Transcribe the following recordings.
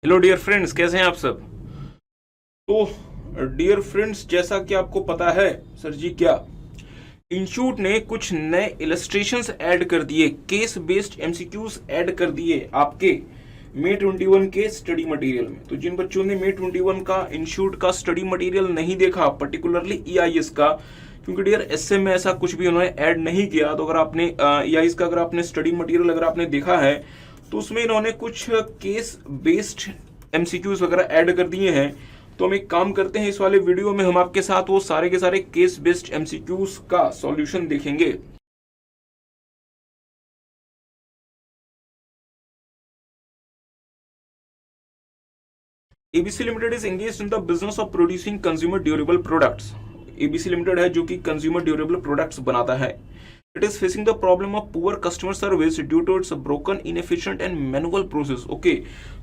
Hello dear friends, कैसे हैं आप सब। तो डियर फ्रेंड्स, जैसा कि आपको पता है सर जी, क्या इंस्टीट्यूट ने कुछ नए इलस्ट्रेशंस ऐड कर दिए, केस बेस्ड एमसीक्यूज ऐड कर दिए आपके मे 21 के स्टडी मटेरियल में। तो जिन बच्चों ने मे 21 का इंस्टीट्यूट का स्टडी मटेरियल नहीं देखा, पर्टिकुलरली ईआईएस का, क्योंकि डियर एसए में ऐसा कुछ भी उन्होंने ऐड नहीं किया, तो अगर आपने ईआईएस का अगर आपने स्टडी मटेरियल अगर आपने देखा है तो उसमें इन्होंने कुछ केस बेस्ड एमसीक्यूज वगैरह ऐड कर दिए हैं। तो हम एक काम करते हैं, इस वाले वीडियो में हम आपके साथ वो सारे के सारे केस बेस्ड एमसीक्यूज का सॉल्यूशन देखेंगे। ABC limited is engaged in the business of producing consumer durable products. ABC limited है जो कि कंज्यूमर ड्यूरेबल प्रोडक्ट्स बनाता है। It is facing the problem of poor customer service due to its broken inefficient and manual process. Okay,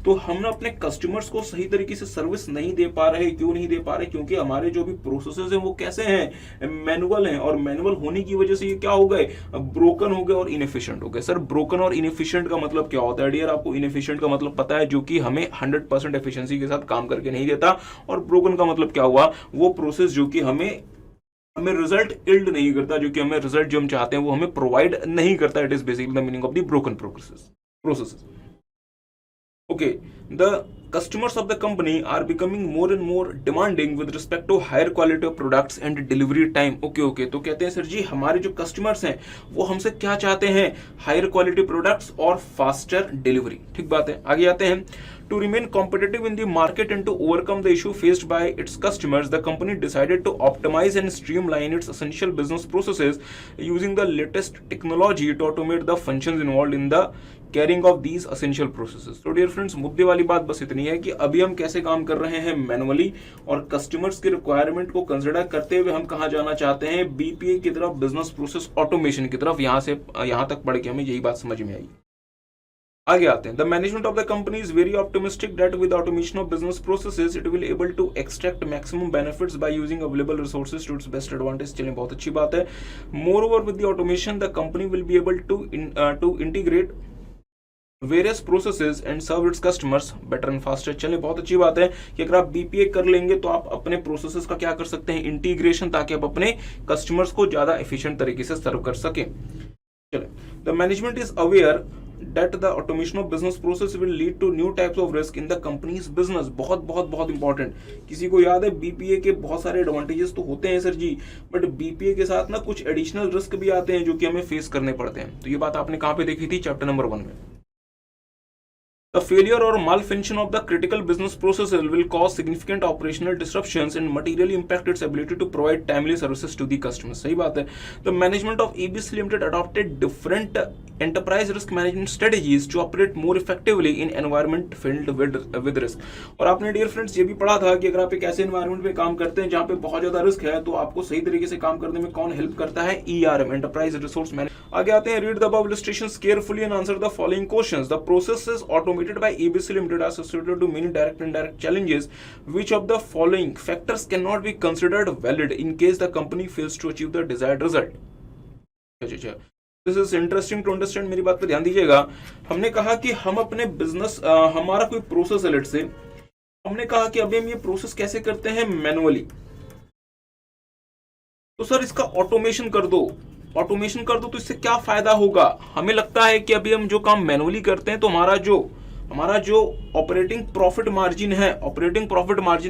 तो हम ना अपने customers को सही तरीके से सर्विस नहीं दे पा रहे। क्यों नहीं दे पा रहे? क्योंकि हमारे जो भी प्रोसेसेस हैं वो कैसे हैं, मैनुअल हैं, और मैनुअल होने की वजह से ये क्या हो गए, ब्रोकन हो गए और इनएफिशिएंट हो गए। सर, ब्रोकन और इनएफिशिएंट का मतलब क्या होता है? डियर, आपको इनएफिशिएंट का मतलब पता है, जो कि हमें 100% एफिशिएंसी के साथ काम करके नहीं देता। और ब्रोकन का मतलब क्या हुआ? वो प्रोसेस जो कि हमें हमें रिजल्ट इल्ड नहीं करता, जो कि हमें रिजल्ट जो हम चाहते हैं वो हमें प्रोवाइड नहीं करता। It is basically the meaning of the broken process. Okay, the customers of the company are becoming more and more demanding with respect to higher quality of products and delivery time. Okay, तो कहते हैं sir जी, हमारे जो customers हैं वो हमसे क्या चाहते हैं? हायर क्वालिटी प्रोडक्ट्स और फास्टर डिलीवरी। ठीक बात है, आगे आते हैं। To remain competitive in the market and to overcome the issue faced by its customers, the company decided to optimize and streamline its essential business processes using the latest technology to automate the functions involved in the carrying of these essential processes. तो dear friends, मुद्दे वाली बात बस इतनी है कि अभी हम कैसे काम कर रहे हैं मैनुअली, और कस्टमर्स के रिक्वायरमेंट को कंसिडर करते हुए हम कहां जाना चाहते हैं? बीपीए की तरफ, बिजनेस प्रोसेस ऑटोमेशन की तरफ। यहां से यहां तक पढ़ के हमें यही बात समझ में आई। आगे आते हैं। The management of the company is very optimistic that with automation of business processes it will able to extract maximum benefits by using available resources to its best advantage. चलिए, बहुत अच्छी बात है। Moreover with the automation the company will be able to integrate various processes and serve its customers better and faster. चलिए, बहुत अच्छी बात है कि अगर आप बीपीए कर लेंगे तो आप अपने प्रोसेसेस का क्या कर सकते हैं? इंटीग्रेशन, ताकि आप अपने कस्टमर्स को ज्यादा एफिशिएंट तरीके से सर्व कर सकें। चलिए, the management is aware that the automation of business process will lead to new types of risk in the company's business। बहुत बहुत बहुत इंपॉर्टेंट। किसी को याद है बीपीए के बहुत सारे एडवांटेजेस तो होते हैं सर जी, बट बीपीए के साथ ना कुछ एडिशनल रिस्क भी आते हैं जो कि हमें फेस करने पड़ते हैं। तो ये बात आपने कहां पे देखी थी? चैप्टर नंबर 1 में। The failure or malfunction of the critical business processes will cause significant operational disruptions and materially impact its ability to provide timely services to the customers। सही बात है। The management of ABC Limited adopted different enterprise risk management strategies to operate more effectively in environment filled with risk। और आपने dear friends ये भी पढ़ा था कि अगर आप एक ऐसे एनवायरमेंट में काम करते हैं जहां पे बहुत ज्यादा रिस्क है, तो आपको सही तरीके से काम करने में कौन हेल्प करता है? ERM, enterprise resource management. आगे आते हैं। Read the above illustrations carefully and answer the following questions. The processes automated by ABC Limited are associated to many direct and indirect challenges. Which of the following factors cannot be considered valid in case the company fails to achieve the desired result? This is interesting to understand। मेरी बात पे ध्यान दीजिएगा। हमने कहा कि हम अपने बिजनेस, हमारा कोई प्रोसेस है, लेट से हमने कहा कि अभी हम ये प्रोसेस कैसे करते हैं? मैनुअली। तो सर इसका ऑटोमेशन कर दो। ऑटोमेशन कर दो तो इससे क्या फायदा होगा? हमें लगता है कि अभी हम जो काम मैनुअली करते हैं तो हमारा जो ऑपरेटिंग प्रॉफिट मार्जिन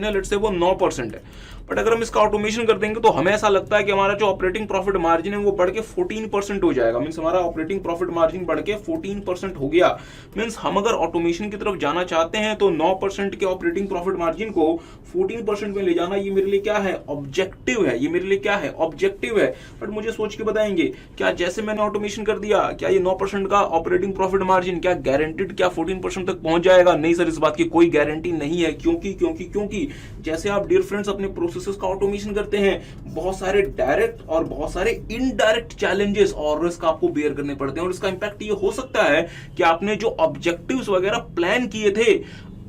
है लेट्स से वो 9% है। बट अगर हम इसका ऑटोमेशन कर देंगे तो हमें ऐसा लगता है कि हमारा जो ऑपरेटिंग प्रॉफिट मार्जिन है वो बढ़ के 14% हो जाएगा। मींस हमारा ऑपरेटिंग प्रॉफिट मार्जिन बढ़ के 14% हो गया। मींस हम अगर ऑटोमेशन की तरफ जाना चाहते हैं तो 9% के ऑपरेटिंग प्रॉफिट मार्जिन को 14% में ले जाना, ये मेरे लिए क्या है? ऑब्जेक्टिव है। ये मेरे लिए क्या है? ऑब्जेक्टिव है। बट मुझे सोच के बताएंगे, क्या जैसे मैंने ऑटोमेशन कर दिया, क्या ये 9% का ऑपरेटिंग प्रॉफिट मार्जिन क्या गारंटीड, क्या 14% तक पहुंच जाएगा? नहीं सर, इस बात की कोई गारंटी नहीं है। क्योंकि जैसे आप डियर फ्रेंड्स अपने प्रोसेसेस का ऑटोमेशन करते हैं, बहुत सारे डायरेक्ट और बहुत सारे इनडायरेक्ट चैलेंजेस और रिस्क आपको बेयर करने पड़ते हैं। और इसका इंपैक्ट ये हो सकता है कि आपने जो ऑब्जेक्टिव्स वगैरह प्लान किए थे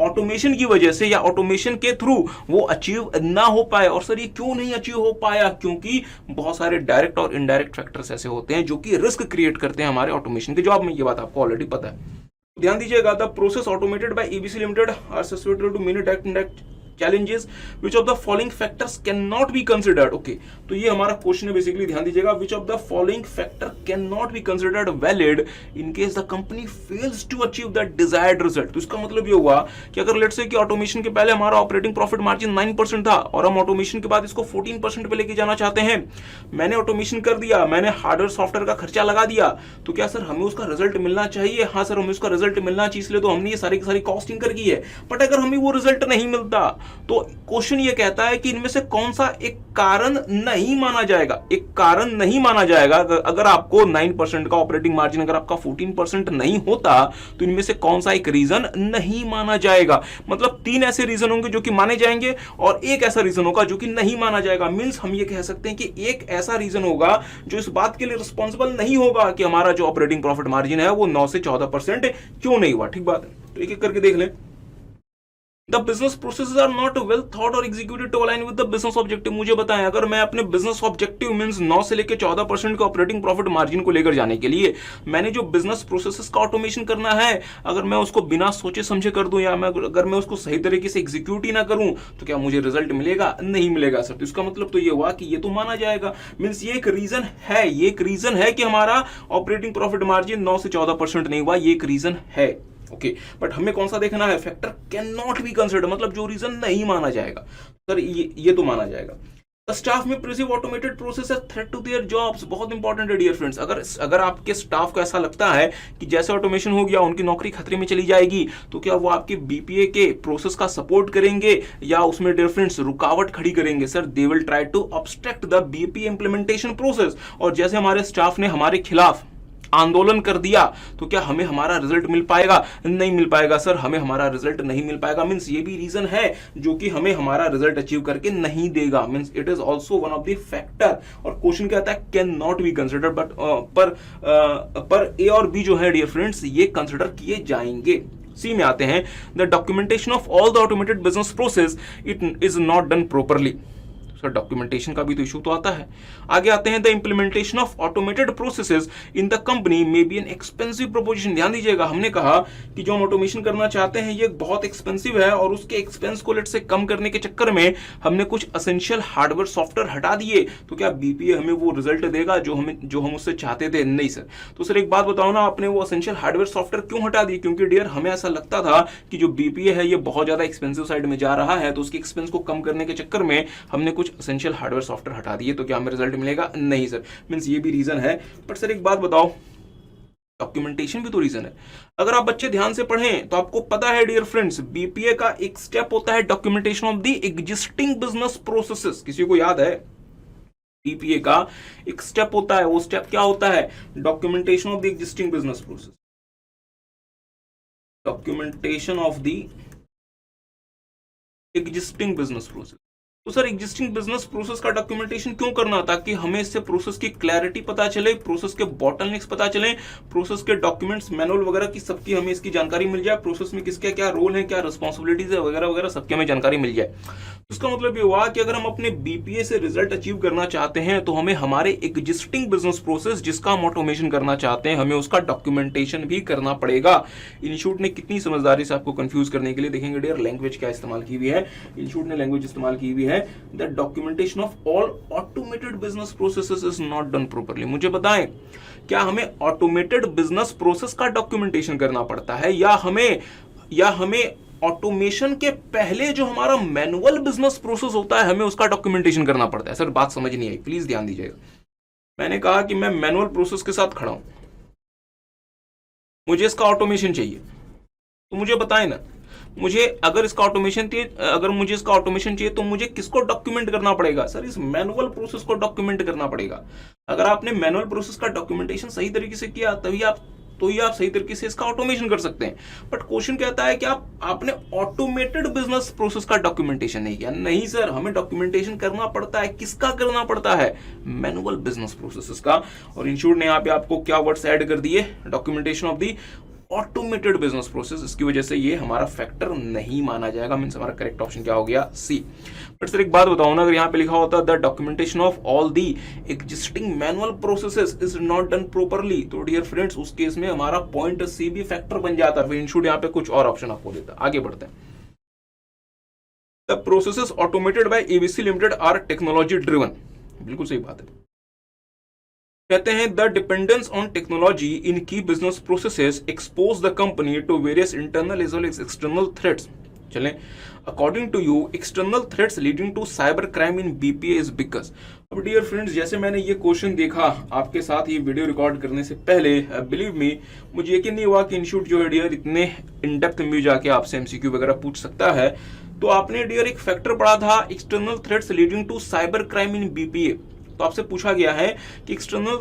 ऑटोमेशन की वजह से या ऑटोमेशन के थ्रू, वो अचीव ना हो पाए। और सर ये क्यों नहीं अचीव हो पाया? क्योंकि बहुत सारे डायरेक्ट और इनडायरेक्ट फैक्टर्स ऐसे होते हैं जो कि रिस्क क्रिएट करते हैं हमारे ऑटोमेशन के। जवाब में ये बात आपको ऑलरेडी पता है। ध्यान दीजिएगा, the process automated by ABC limited are suspected to many direct indirect challenges which of the following factors cannot be considered. Okay, तो ये हमारा क्वेश्चन है बेसिकली, ध्यान दीजिएगा, which of the following factor cannot be considered valid in case the company fails to achieve the desired result. तो इसका मतलब ये हुआ कि अगर लेट्स से कि ऑटोमेशन के पहले हमारा ऑपरेटिंग प्रॉफिट मार्जिन 9% था और हम ऑटोमेशन के बाद इसको 14% पे लेके जाना चाहते हैं, मैंने ऑटोमेशन कर दिया, मैंने हार्डवेयर सॉफ्टवेयर का खर्चा लगा दिया, तो क्या सर हमें उसका रिजल्ट मिलना चाहिए? हाँ सर, हमें उसका रिजल्ट मिलना चाहिए, इसलिए तो हमने ये सारी की सारी कॉस्टिंग कर की है। बट अगर हमें वो रिजल्ट नहीं मिलता तो क्वेश्चन ये कहता है कि इनमें से कौन सा एक कारण नहीं माना जाएगा, एक कारण नहीं माना जाएगा। अगर आपको 9% का ऑपरेटिंग मार्जिन अगर आपका 14% नहीं होता तो इनमें से कौन सा एक रीजन नहीं माना जाएगा। मतलब 3 ऐसे रीजन होंगे जो कि माने जाएंगे और एक ऐसा रीजन होगा जो कि नहीं माना जाएगा। मींस हम ये कह सकते हैं कि एक ऐसा रीजन होगा जो इस बात के लिए रिस्पॉन्सिबल नहीं होगा कि हमारा जो ऑपरेटिंग प्रॉफिट मार्जिन है वो 9 से 14% क्यों नहीं हुआ। ठीक बात है, तो एक एक करके देख लें। The business processes are not well thought or executed to align with the business objective. मुझे बताएं, अगर मैं अपने बिजनेस ऑब्जेक्टिव मींस 9 से लेकर 14% के ऑपरेटिंग प्रॉफिट मार्जिन को लेकर जाने के लिए मैंने जो बिजनेस प्रोसेसेस का ऑटोमेशन करना है, अगर मैं उसको बिना सोचे समझे कर दूं या अगर मैं उसको सही तरीके से एग्जीक्यूट ही ना करूं तो क्या मुझे रिजल्ट मिलेगा? नहीं मिलेगा सर। तो इसका मतलब तो ये हुआ कि ये तो माना जाएगा। मींस ये एक रीजन है, ये एक रीजन है कि हमारा ऑपरेटिंग प्रॉफिट मार्जिन 9 से 14% नहीं हुआ, ये एक रीजन है। ओके, बट हमें कौन सा देखना है? Factor can not be consider, मतलब जो रीजन नहीं माना जाएगा। सर ये तो माना जाएगा। Staff may perceive automated process as threat to their jobs, बहुत इंपॉर्टेंट है डियर फ्रेंड्स। अगर आपके स्टाफ को ऐसा लगता है कि जैसे ऑटोमेशन हो गया उनकी नौकरी खतरे में चली जाएगी, तो क्या वो आपके बीपीए के प्रोसेस का सपोर्ट करेंगे या उसमें डियर फ्रेंड्स रुकावट खड़ी करेंगे? Sir they will try to obstruct the BPA implementation process. और जैसे हमारे स्टाफ ने हमारे खिलाफ आंदोलन कर दिया तो क्या हमें हमारा रिजल्ट मिल पाएगा? नहीं मिल पाएगा सर, हमें हमारा रिजल्ट नहीं मिल पाएगा। मींस ये भी रीजन है जो कि हमें हमारा रिजल्ट अचीव करके नहीं देगा। Means it is also one of the factor. और क्वेश्चन कहता है can not be consider, but पर ए और बी जो है डियर फ्रेंड्स ये कंसिडर किए जाएंगे। सी में आते हैं, the documentation of all the automated business process it is not done properly. Sir documentation का भी तो इशू तो आता है। आगे आते हैं, the implementation of automated processes in the company may be an expensive proposition. ध्यान दीजिएगा, हमने कहा कि जो हम ऑटोमेशन करना चाहते हैं ये बहुत एक्सपेंसिव है और उसके एक्सपेंस को लेट से कम करने के चक्कर में हमने कुछ एसेंशियल हार्डवेयर सॉफ्टवेयर हटा दिए, तो क्या बीपीए हमें वो रिजल्ट देगा जो हम उससे चाहते थे? नहीं सर। तो सर एक बात बताओ ना, आपने वो एसेंशियल हार्डवेयर सॉफ्टवेयर क्यों हटा दिए? क्योंकि डियर हमें ऐसा लगता था कि जो बीपीए है ये बहुत ज्यादा एक्सपेंसिव साइड में जा रहा है, तो उसके एक्सपेंस को कम करने के चक्कर में हमने कुछ एसेंशियल हार्डवेयर सॉफ्टवेयर हटा दिए, तो क्या हमें रिजल्ट मिलेगा? नहीं सर। मींस ये भी रीजन है। बट सर एक बात बताओ, डॉक्यूमेंटेशन भी तो रीजन है। अगर आप बच्चे ध्यान से पढ़ें तो आपको पता है डियर फ्रेंड्स, बीपीए का एक स्टेप होता है documentation of the existing business processes. किसी को याद है? बीपीए का एक स्टेप होता है, वो स्टेप क्या होता है? Documentation of the existing business process. Documentation of the existing business process. तो सर एग्जिस्टिंग बिजनेस प्रोसेस का डॉक्यूमेंटेशन क्यों करना? ताकि हमें इससे प्रोसेस की क्लैरिटी पता चले, प्रोसेस के बॉटलनेक्स पता चले, प्रोसेस के डॉक्यूमेंट्स मैनुअल वगैरह की सबकी हमें इसकी जानकारी मिल जाए, प्रोसेस में किसके क्या रोल है, क्या रिस्पॉन्सिबिलिटीज है वगैरह वगैरह सबकी हमें जानकारी मिल जाए। इसका मतलब ये हुआ कि अगर हम अपने बीपीए से रिजल्ट अचीव करना चाहते हैं तो हमें हमारे एग्जिस्टिंग बिजनेस प्रोसेस जिसका हम ऑटोमेशन करना चाहते हैं हमें उसका डॉक्यूमेंटेशन भी करना पड़ेगा। इंस्टीट्यूट ने कितनी समझदारी से आपको कंफ्यूज करने के लिए, देखेंगे डियर, लैंग्वेज क्या इस्तेमाल की हुई है। इंस्टीट्यूट ने लैंग्वेज इस्तेमाल की हुई है, the documentation of all automated business processes is not done properly. मुझे बताएं, क्या हमें ऑटोमेटेड बिजनेस प्रोसेस का डॉक्यूमेंटेशन करना पड़ता है या हमें ऑटोमेशन के पहले जो हमारा मैनुअल बिजनेस प्रोसेस होता है हमें उसका डॉक्यूमेंटेशन करना पड़ता है? सर बात समझ नहीं आई, प्लीज ध्यान दीजिएगा। मैंने कहा कि मैं मैनुअल प्रोसेस के साथ खड़ा हूं, मुझे इसका ऑटोमेशन चाहिए, तो मुझे बताएं ना, मुझे अगर इसका ऑटोमेशन चाहिए तो मुझे किसको डॉक्यूमेंट करना पड़ेगा? सर इस मैनुअल प्रोसेस को डॉक्यूमेंट करना पड़ेगा। अगर आपने मैनुअल प्रोसेस का डॉक्यूमेंटेशन सही तरीके से किया तभी आप सही तरीके से इसका ऑटोमेशन कर सकते हैं। बट क्वेश्चन कहता है कि आपने ऑटोमेटेड बिजनेस प्रोसेस का डॉक्यूमेंटेशन नहीं किया। नहीं सर, हमें डॉक्यूमेंटेशन करना पड़ता है, किसका करना पड़ता है? मैनुअल बिजनेस प्रोसेसेस का। और इंस्टीट्यूट ने यहाँ पे आपको क्या वर्ड्स ऐड कर दिए? Documentation of the automated business process, इसकी वजह से ये हमारा फैक्टर नहीं माना जाएगा। मींस हमारा करेक्ट ऑप्शन क्या हो गया, सी। बट सर एक बात बताओ ना, अगर यहाँ पे लिखा होता the documentation of all the existing manual processes is not done properly, तो डियर फ्रेंड्स उस केस में हमारा पॉइंट सी भी फैक्टर बन जाता, फिर इंशूड यहाँ पे कुछ और ऑप्शन आपको देता। आगे बढ़ते हैं। The processes automated by ABC limited are technology driven, बिल्कुल सही बात है। कहते हैं the dependence on technology in key business processes expose the company to various internal as well as external threats. चलें, according to you external threats leading to cyber crime in BPA is because. अब dear friends जैसे मैंने ये question देखा आपके साथ ये video record करने से पहले, बिलीव मी मुझे यकीन नहीं हुआ कि इंस्टीट्यूट जो है डियर इतने इन डेप्थ में जाके आपसे एमसीक्यू वगैरह पूछ सकता है। तो आपने डियर एक फैक्टर पढ़ा था external threats leading to cyber crime in BPA, तो आपसे पूछा गया है कि external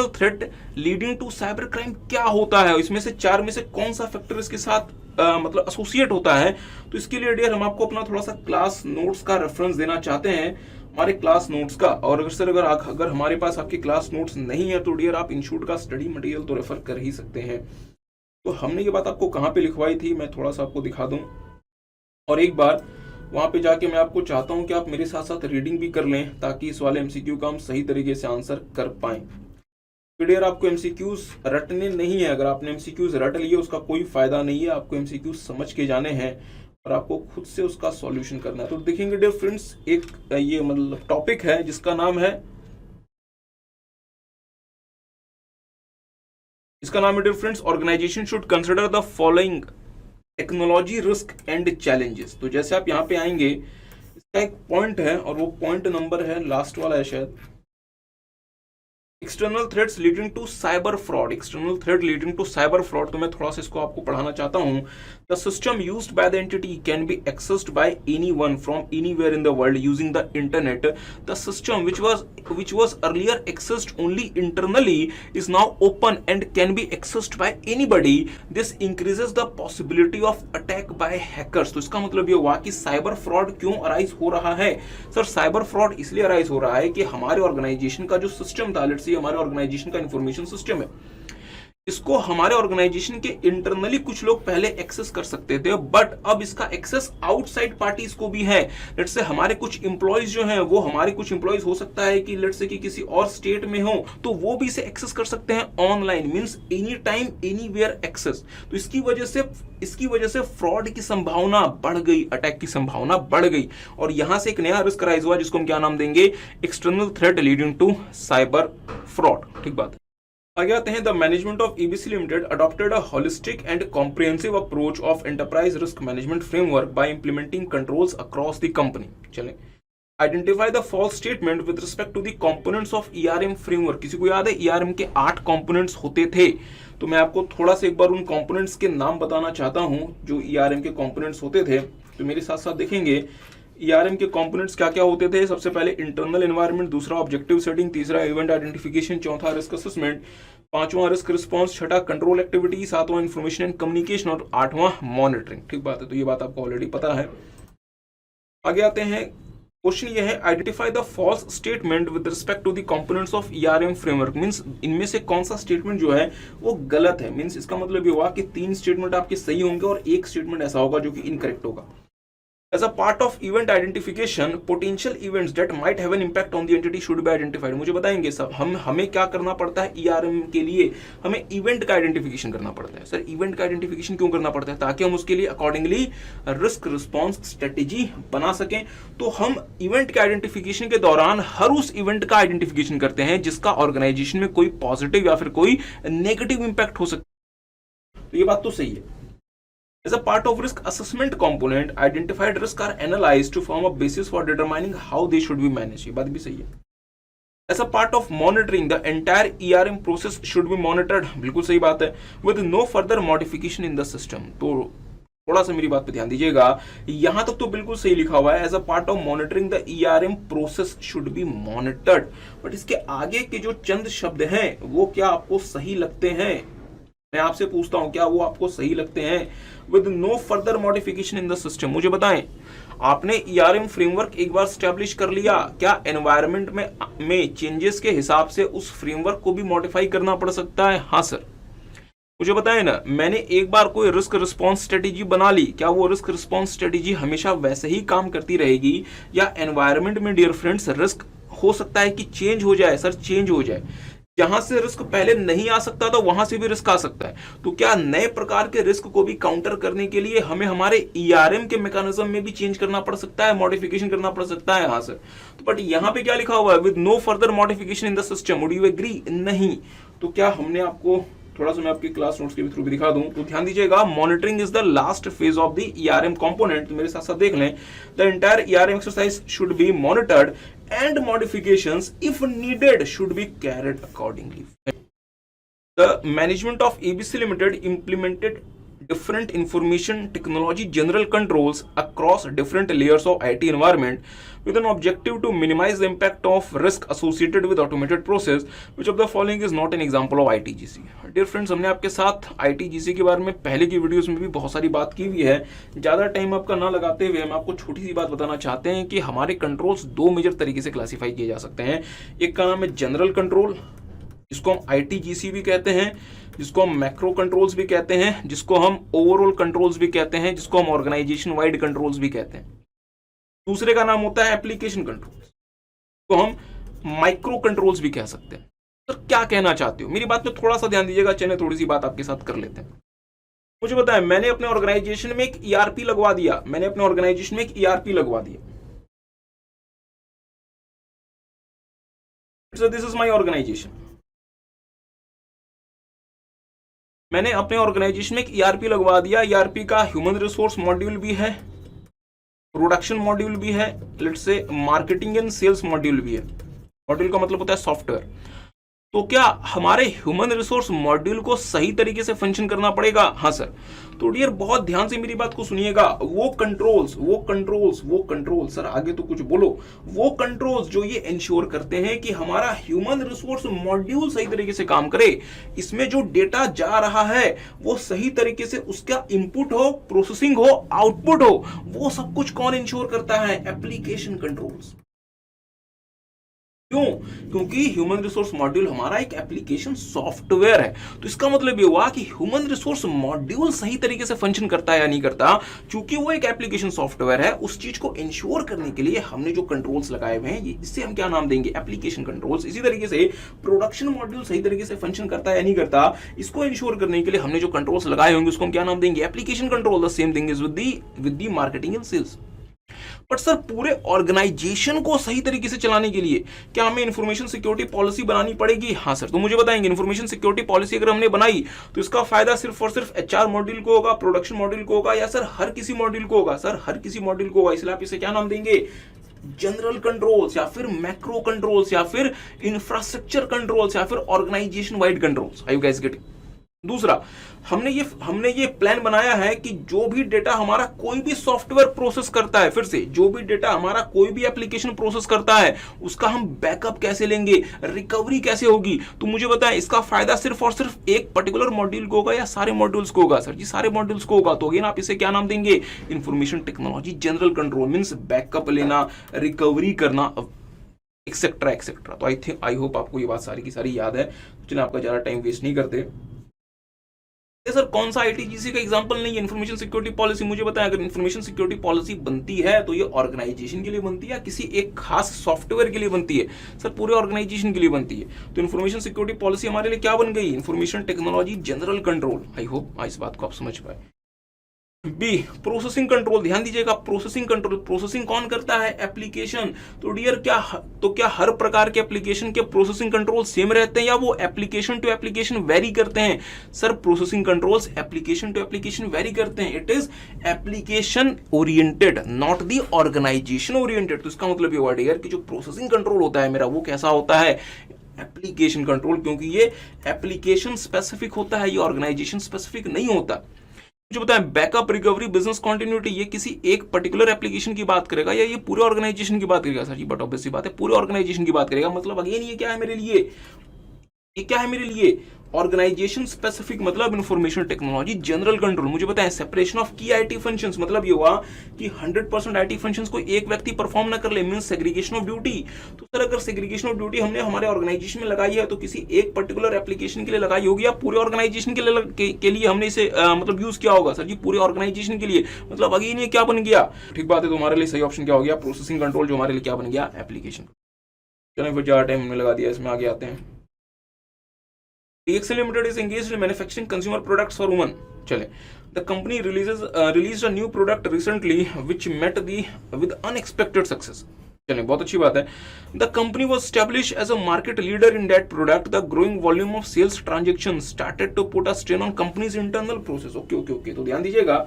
threat leading to cyber crime क्या होता है, इसमें से चार में से कौन सा फैक्टर इसके साथ मतलब एसोसिएट होता है। तो इसके लिए डियर हम आपको अपना थोड़ा सा क्लास नोट्स का रेफरेंस देना चाहते हैं, हमारे क्लास नोट्स का। और अगर सर अगर हमारे पास आपके क्लास नोट्स नहीं है तो डियर आप इंस्टीट्यूट का स्टडी मटेरियल तो रेफर कर ही सकते हैं। तो हमने ये बात आपको कहाँ पे लिखवाई थी, मैं थोड़ा सा आपको दिखा दूं, और एक बार वहां पे जाके मैं आपको चाहता हूं कि आप मेरे साथ साथ रीडिंग भी कर लें ताकि इस वाले एमसीक्यू का हम सही तरीके से आंसर कर पाएं। डियर आपको एमसीक्यूज रटने नहीं है, अगर आपने एमसीक्यूज रट लिए उसका कोई फायदा नहीं है, आपको एमसीक्यूज समझ के जाने हैं और आपको खुद से उसका सॉल्यूशन करना है। तो देखेंगे डियर फ्रेंड्स एक ये मतलब टॉपिक है जिसका नाम है dear friends organisation should consider the following technology risk and challenges. तो जैसे आप यहाँ पे आएंगे इसका एक पॉइंट है और वो पॉइंट नंबर है लास्ट वाला है शायद, external threats leading to cyber fraud. External threat leading to cyber fraud, तो मैं थोड़ा सा इसको आपको पढ़ाना चाहता हूं। The system used by the entity can be accessed by anyone from anywhere in the world using the internet. The system which was earlier accessed only internally is now open and can be accessed by anybody. This increases the possibility of attack by hackers. तो इसका मतलब ये हुआ कि cyber fraud क्यों arise हो रहा है। सर साइबर फ्रॉड इसलिए अराइज हो रहा है कि हमारे ऑर्गेनाइजेशन का जो सिस्टम था, लेट्स से हमारे ऑर्गेनाइजेशन का इंफॉर्मेशन सिस्टम है, इसको हमारे ऑर्गेनाइजेशन के इंटरनली कुछ लोग पहले एक्सेस कर सकते थे, बट अब इसका एक्सेस आउटसाइड पार्टीज को भी है। लेट्स से हमारे कुछ एम्प्लॉइज जो हैं वो हमारे कुछ एम्प्लॉइज हो सकता है कि लेट्स से कि किसी और स्टेट में हो तो वो भी इसे एक्सेस कर सकते हैं online, means any time anywhere access. तो इसकी वजह से फ्रॉड की संभावना बढ़ गई, अटैक की संभावना बढ़ गई, और यहां से एक नया रिस्क राइज हुआ जिसको हम क्या नाम देंगे, external threat leading to cyber fraud. ठीक बात है। आगे आते हैं the management of ABC limited adopted a holistic and comprehensive approach of enterprise risk management framework by implementing controls across the company. चलें, identify the false statement with respect to the components of ERM framework. किसी को याद है ERM के 8 components होते थे, तो मैं आपको थोड़ा सा एक बार उन कंपोनेंट्स के नाम बताना चाहता हूं जो ईआरएम के कंपोनेंट्स होते थे। तो मेरे साथ साथ देखेंगे ईआरएम के कंपोनेंट्स क्या क्या होते थे। सबसे पहले इंटरनल एनवायरनमेंट, दूसरा ऑब्जेक्टिव सेटिंग, तीसरा इवेंट आइडेंटिफिकेशन, चौथा रिस्क असेसमेंट, पांचवां रिस्क रिस्पॉन्स, छठा कंट्रोल एक्टिविटी, सातवां इंफॉर्मेशन एंड कम्युनिकेशन और आठवां मॉनिटरिंग। ठीक बात है, तो ये बात आपको ऑलरेडी पता है। आगे आते हैं, क्वेश्चन ये है identify the false statement with respect to the components of ERM framework. Means इनमें से कौन सा स्टेटमेंट जो है वो गलत है। मींस इसका मतलब ये हुआ कि 3 स्टेटमेंट आपके सही होंगे और एक स्टेटमेंट ऐसा होगा जो कि इनकरेक्ट होगा। As a part of event identification, potential events that might have an impact on the entity should be identified. मुझे बताएंगे सब हमें क्या करना पड़ता है ईआरएम के लिए, हमें इवेंट का आइडेंटिफिकेशन करना पड़ता है। सर इवेंट का आइडेंटिफिकेशन क्यों करना पड़ता है, ताकि हम उसके लिए अकॉर्डिंगली रिस्क रिस्पॉन्स स्ट्रेटेजी बना सकें। तो हम इवेंट के आइडेंटिफिकेशन के दौरान हर उस इवेंट का आइडेंटिफिकेशन करते हैं जिसका ऑर्गेनाइजेशन में कोई पॉजिटिव या फिर कोई नेगेटिव इंपैक्ट हो सकता है। तो ये बात तो सही है। As a part of risk assessment component, identified risks are analyzed to form a basis for determining how they should be managed. ये बात भी सही है। As a part of monitoring, the entire ERM process should be monitored. बिल्कुल सही बात है। With no further modification in the system. तो थोड़ा सा मेरी बात पे ध्यान दीजिएगा, यहां तक तो बिल्कुल सही लिखा हुआ है, as a part of monitoring the ERM process should be monitored. But इसके आगे के जो चंद शब्द हैं वो क्या आपको सही लगते हैं? मैं आपसे पूछता हूं क्या वो आपको सही लगते हैं? With no further modification in the system. मुझे बताएं, आपने ईआरएम फ्रेमवर्क एक बार स्टैब्लिश कर लिया, क्या एनवायरनमेंट में चेंजेस के हिसाब से उस फ्रेमवर्क को भी मॉडिफाई करना पड़ सकता है? हाँ सर। मुझे बताएं ना, मैंने एक बार कोई रिस्क रिस्पॉन्स स्ट्रेटेजी बना ली, क्या वो रिस्क रिस्पॉन्स स्ट्रेटेजी हमेशा वैसे ही काम करती रहेगी? या एनवायरनमेंट में डियर फ्रेंड्स रिस्क हो सकता है कि चेंज हो जाए, सर चेंज हो जाए। जहां से रिस्क पहले नहीं आ सकता था वहां से भी रिस्क आ सकता है। तो क्या नए प्रकार के रिस्क को भी काउंटर करने के लिए हमें हमारे ईआरएम के मैकेनिज्म में भी चेंज करना पड़ सकता है, मॉडिफिकेशन करना पड़ सकता है? हाँ सर। तो बट यहां पे क्या लिखा हुआ है? With no further modification in the system, would you agree? नहीं। तो क्या हमने आपको थोड़ा सा मैं आपकी क्लास नोट्स के थ्रू भी दिखा दूं, तो ध्यान दीजिएगा, monitoring is the last phase of the ERM component. तो मेरे साथ साथ देख लें, the entire ERM exercise should be monitored and modifications if needed should be carried accordingly. The management of ABC Limited implemented different information technology general controls across different layers of IT environment with an objective to minimize the impact of risk associated with automated process. Which of the following is not an example of ITGC? Dear friends, हमने आपके साथ ITGC के बारे में पहले की videos में भी बहुत सारी बात की हुई है। ज़्यादा टाइम आपका ना लगाते हुए हम आपको छोटी सी बात बताना चाहते हैं कि हमारे कंट्रोल्स दो मेजर तरीके से क्लासीफाई किए जा सकते हैं। एक का नाम है जनरल कंट्रोल, जिसको हम ITGC भी कहते हैं, जिसको हम मैक्रो कंट्रोल्स भी कहते हैं, जिसको हम ओवरऑल कंट्रोल्स भी कहते हैं, जिसको हम ऑर्गेनाइजेशन वाइड कंट्रोल्स भी कहते हैं। दूसरे का नाम होता है एप्लीकेशन कंट्रोल्स, तो हम माइक्रो कंट्रोल्स भी कह सकते हैं। तो क्या कहना चाहते हो? मेरी बात में थोड़ा सा ध्यान दीजिएगा। चलिए थोड़ी सी बात आपके साथ कर लेते हैं। मुझे बताएं, मैंने अपने ऑर्गेनाइजेशन में एक ERP लगवा दिया, मैंने अपने ऑर्गेनाइजेशन में एक ERP लगवा दिया। So this is my organization. मैंने अपने ऑर्गेनाइजेशन में एक ERP लगवा दिया। ERP का ह्यूमन रिसोर्स मॉड्यूल भी है, प्रोडक्शन मॉड्यूल भी है, let's say marketing and sales module भी है। मॉड्यूल का मतलब होता है सॉफ्टवेयर। तो क्या हमारे ह्यूमन रिसोर्स मॉड्यूल को सही तरीके से फंक्शन करना पड़ेगा? हाँ सर। तो डियर बहुत ध्यान से मेरी बात को सुनिएगा। वो कंट्रोल्स सर आगे तो कुछ बोलो। वो कंट्रोल्स जो ये इंश्योर करते हैं कि हमारा ह्यूमन रिसोर्स मॉड्यूल सही तरीके से काम करे, इसमें जो डेटा जा रहा है वो सही तरीके से उसका इनपुट हो, प्रोसेसिंग हो, आउटपुट हो, वो सब कुछ कौन इंश्योर करता है? Application controls. क्यों? क्योंकि ह्यूमन रिसोर्स मॉड्यूल हमारा एक एप्लीकेशन सॉफ्टवेयर है। तो इसका मतलब ये हुआ कि ह्यूमन रिसोर्स मॉड्यूल सही तरीके से फंक्शन करता है या नहीं करता। क्योंकि वो एक एप्लीकेशन सॉफ्टवेयर है, उस चीज को इंश्योर करने के लिए हमने जो कंट्रोल्स लगाए हुए हैं, इससे हम क्या नाम देंगे? Application controls. इसी तरीके से प्रोडक्शन मॉड्यूल सही तरीके से फंक्शन करता है या नहीं करता, इसको इंश्योर करने के लिए हमने जो कंट्रोल्स लगाए होंगे उसको हम क्या नाम देंगे? Application control. The same thing is with the marketing and sales. But sir पूरे ऑर्गेनाइजेशन को सही तरीके से चलाने के लिए क्या हमें इंफॉर्मेशन सिक्योरिटी पॉलिसी बनानी पड़ेगी? हाँ सर। तो मुझे बताएंगे, इंफॉर्मेशन सिक्योरिटी पॉलिसी अगर हमने बनाई तो इसका फायदा सिर्फ और सिर्फ HR मॉड्यूल को होगा, प्रोडक्शन मॉड्यूल को होगा, या सर हर किसी मॉड्यूल को होगा? सर हर किसी मॉड्यूल को होगा। इसलिए आप इसे क्या नाम देंगे? जनरल कंट्रोल्स, या फिर मैक्रो कंट्रोल्स, या फिर इंफ्रास्ट्रक्चर कंट्रोल्स, या फिर organisation wide controls. Are you guys getting? दूसरा, हमने ये प्लान बनाया है कि जो भी डेटा हमारा कोई भी सॉफ्टवेयर प्रोसेस करता है, फिर से जो भी डेटा हमारा कोई भी एप्लीकेशन प्रोसेस करता है, उसका हम बैकअप कैसे लेंगे, रिकवरी कैसे होगी। तो मुझे बताएं, इसका फायदा सिर्फ और सिर्फ एक पर्टिकुलर मॉड्यूल को होगा या सारे मॉड्यूल्स को होगा? सर जी सारे मॉड्यूल्स को होगा। तो अगेन आप इसे क्या नाम देंगे? Information technology general control. Means backup लेना, रिकवरी करना, एक्सेट्रा एक्सेट्रा। तो आई होप आपको ये बात सारी की सारी याद है। चलिए आपका ज्यादा टाइम वेस्ट नहीं करते। सर कौन सा ITGC का एग्जांपल नहीं है? Information security policy. मुझे बताएं, अगर इन्फॉर्मेशन सिक्योरिटी पॉलिसी बनती है तो ये ऑर्गेनाइजेशन के लिए बनती है या किसी एक खास सॉफ्टवेयर के लिए बनती है? सर पूरे ऑर्गेनाइजेशन के लिए बनती है। तो इन्फॉर्मेशन सिक्योरिटी पॉलिसी हमारे लिए क्या बन गई? Information technology general control. I hope इस बात को आप समझ पाए। B, processing control. ध्यान दीजिएगा, प्रोसेसिंग कंट्रोल। प्रोसेसिंग कौन करता है? एप्लीकेशन। तो डियर क्या हर प्रकार के एप्लीकेशन के प्रोसेसिंग कंट्रोल सेम रहते हैं या वो एप्लीकेशन टू एप्लीकेशन वेरी करते हैं? Sir processing controls application to application vary करते हैं। It is application oriented, not the organisation oriented. तो इसका मतलब ये हुआ डियर कि जो प्रोसेसिंग कंट्रोल होता है मेरा, वो कैसा होता है? एप्लीकेशन कंट्रोल, क्योंकि ये एप्लीकेशन स्पेसिफिक होता है, ये ऑर्गेनाइजेशन स्पेसिफिक नहीं होता। मुझे बताएं, बैकअप, रिकवरी, बिजनेस कंटिन्यूटी, ये किसी एक पर्टिकुलर एप्लीकेशन की बात करेगा या ये पूरे ऑर्गेनाइजेशन की बात करेगा? सर जी बट ऑब्वियस सी बात है, पूरे ऑर्गेनाइजेशन की बात करेगा। मतलब अगेन ये क्या है मेरे लिए? ये क्या है मेरे लिए? ऑर्गेनाइजेशन स्पेसिफिक मतलब इंफॉर्मेशन टेक्नोलॉजी, जनरल कंट्रोल मुझे बताएं, सेपरेशन ऑफ की आईटी फंक्शंस मतलब ये हुआ कि 100% आईटी फंक्शंस को एक व्यक्ति परफॉर्म ना कर ले, मींस सेग्रीगेशन ऑफ ड्यूटी। तो सर अगर सेग्रीगेशन ऑफ ड्यूटी हमने हमारे ऑर्गेनाइजेशन में लगाई है तो किसी एक पर्टिकुलर एप्लीकेशन के लिए लगाई होगी या पूरे ऑर्गेनाइजेशन के लिए हमने इसे मतलब यूज किया होगा? सर जी पूरे ऑर्गेनाइजेशन के लिए, मतलब अगेन ये क्या बन गया? ठीक बात है, तो हमारे लिए सही ऑप्शन क्या हो गया? प्रोसेसिंग कंट्रोल, जो हमारे लिए क्या बन गया? एप्लीकेशन। चलें फिर ज्यादा टाइम हमने लगा दिया, इसमें आगे आते हैं। DXL Limited is engaged in manufacturing consumer products for women. चले, the company released a new product recently which met with unexpected success. चले, बहुत अच्छी बात है। The company was established as a market leader in that product. The growing volume of sales transactions started to put a strain on company's internal process. Okay, तो ध्यान दीजिएगा,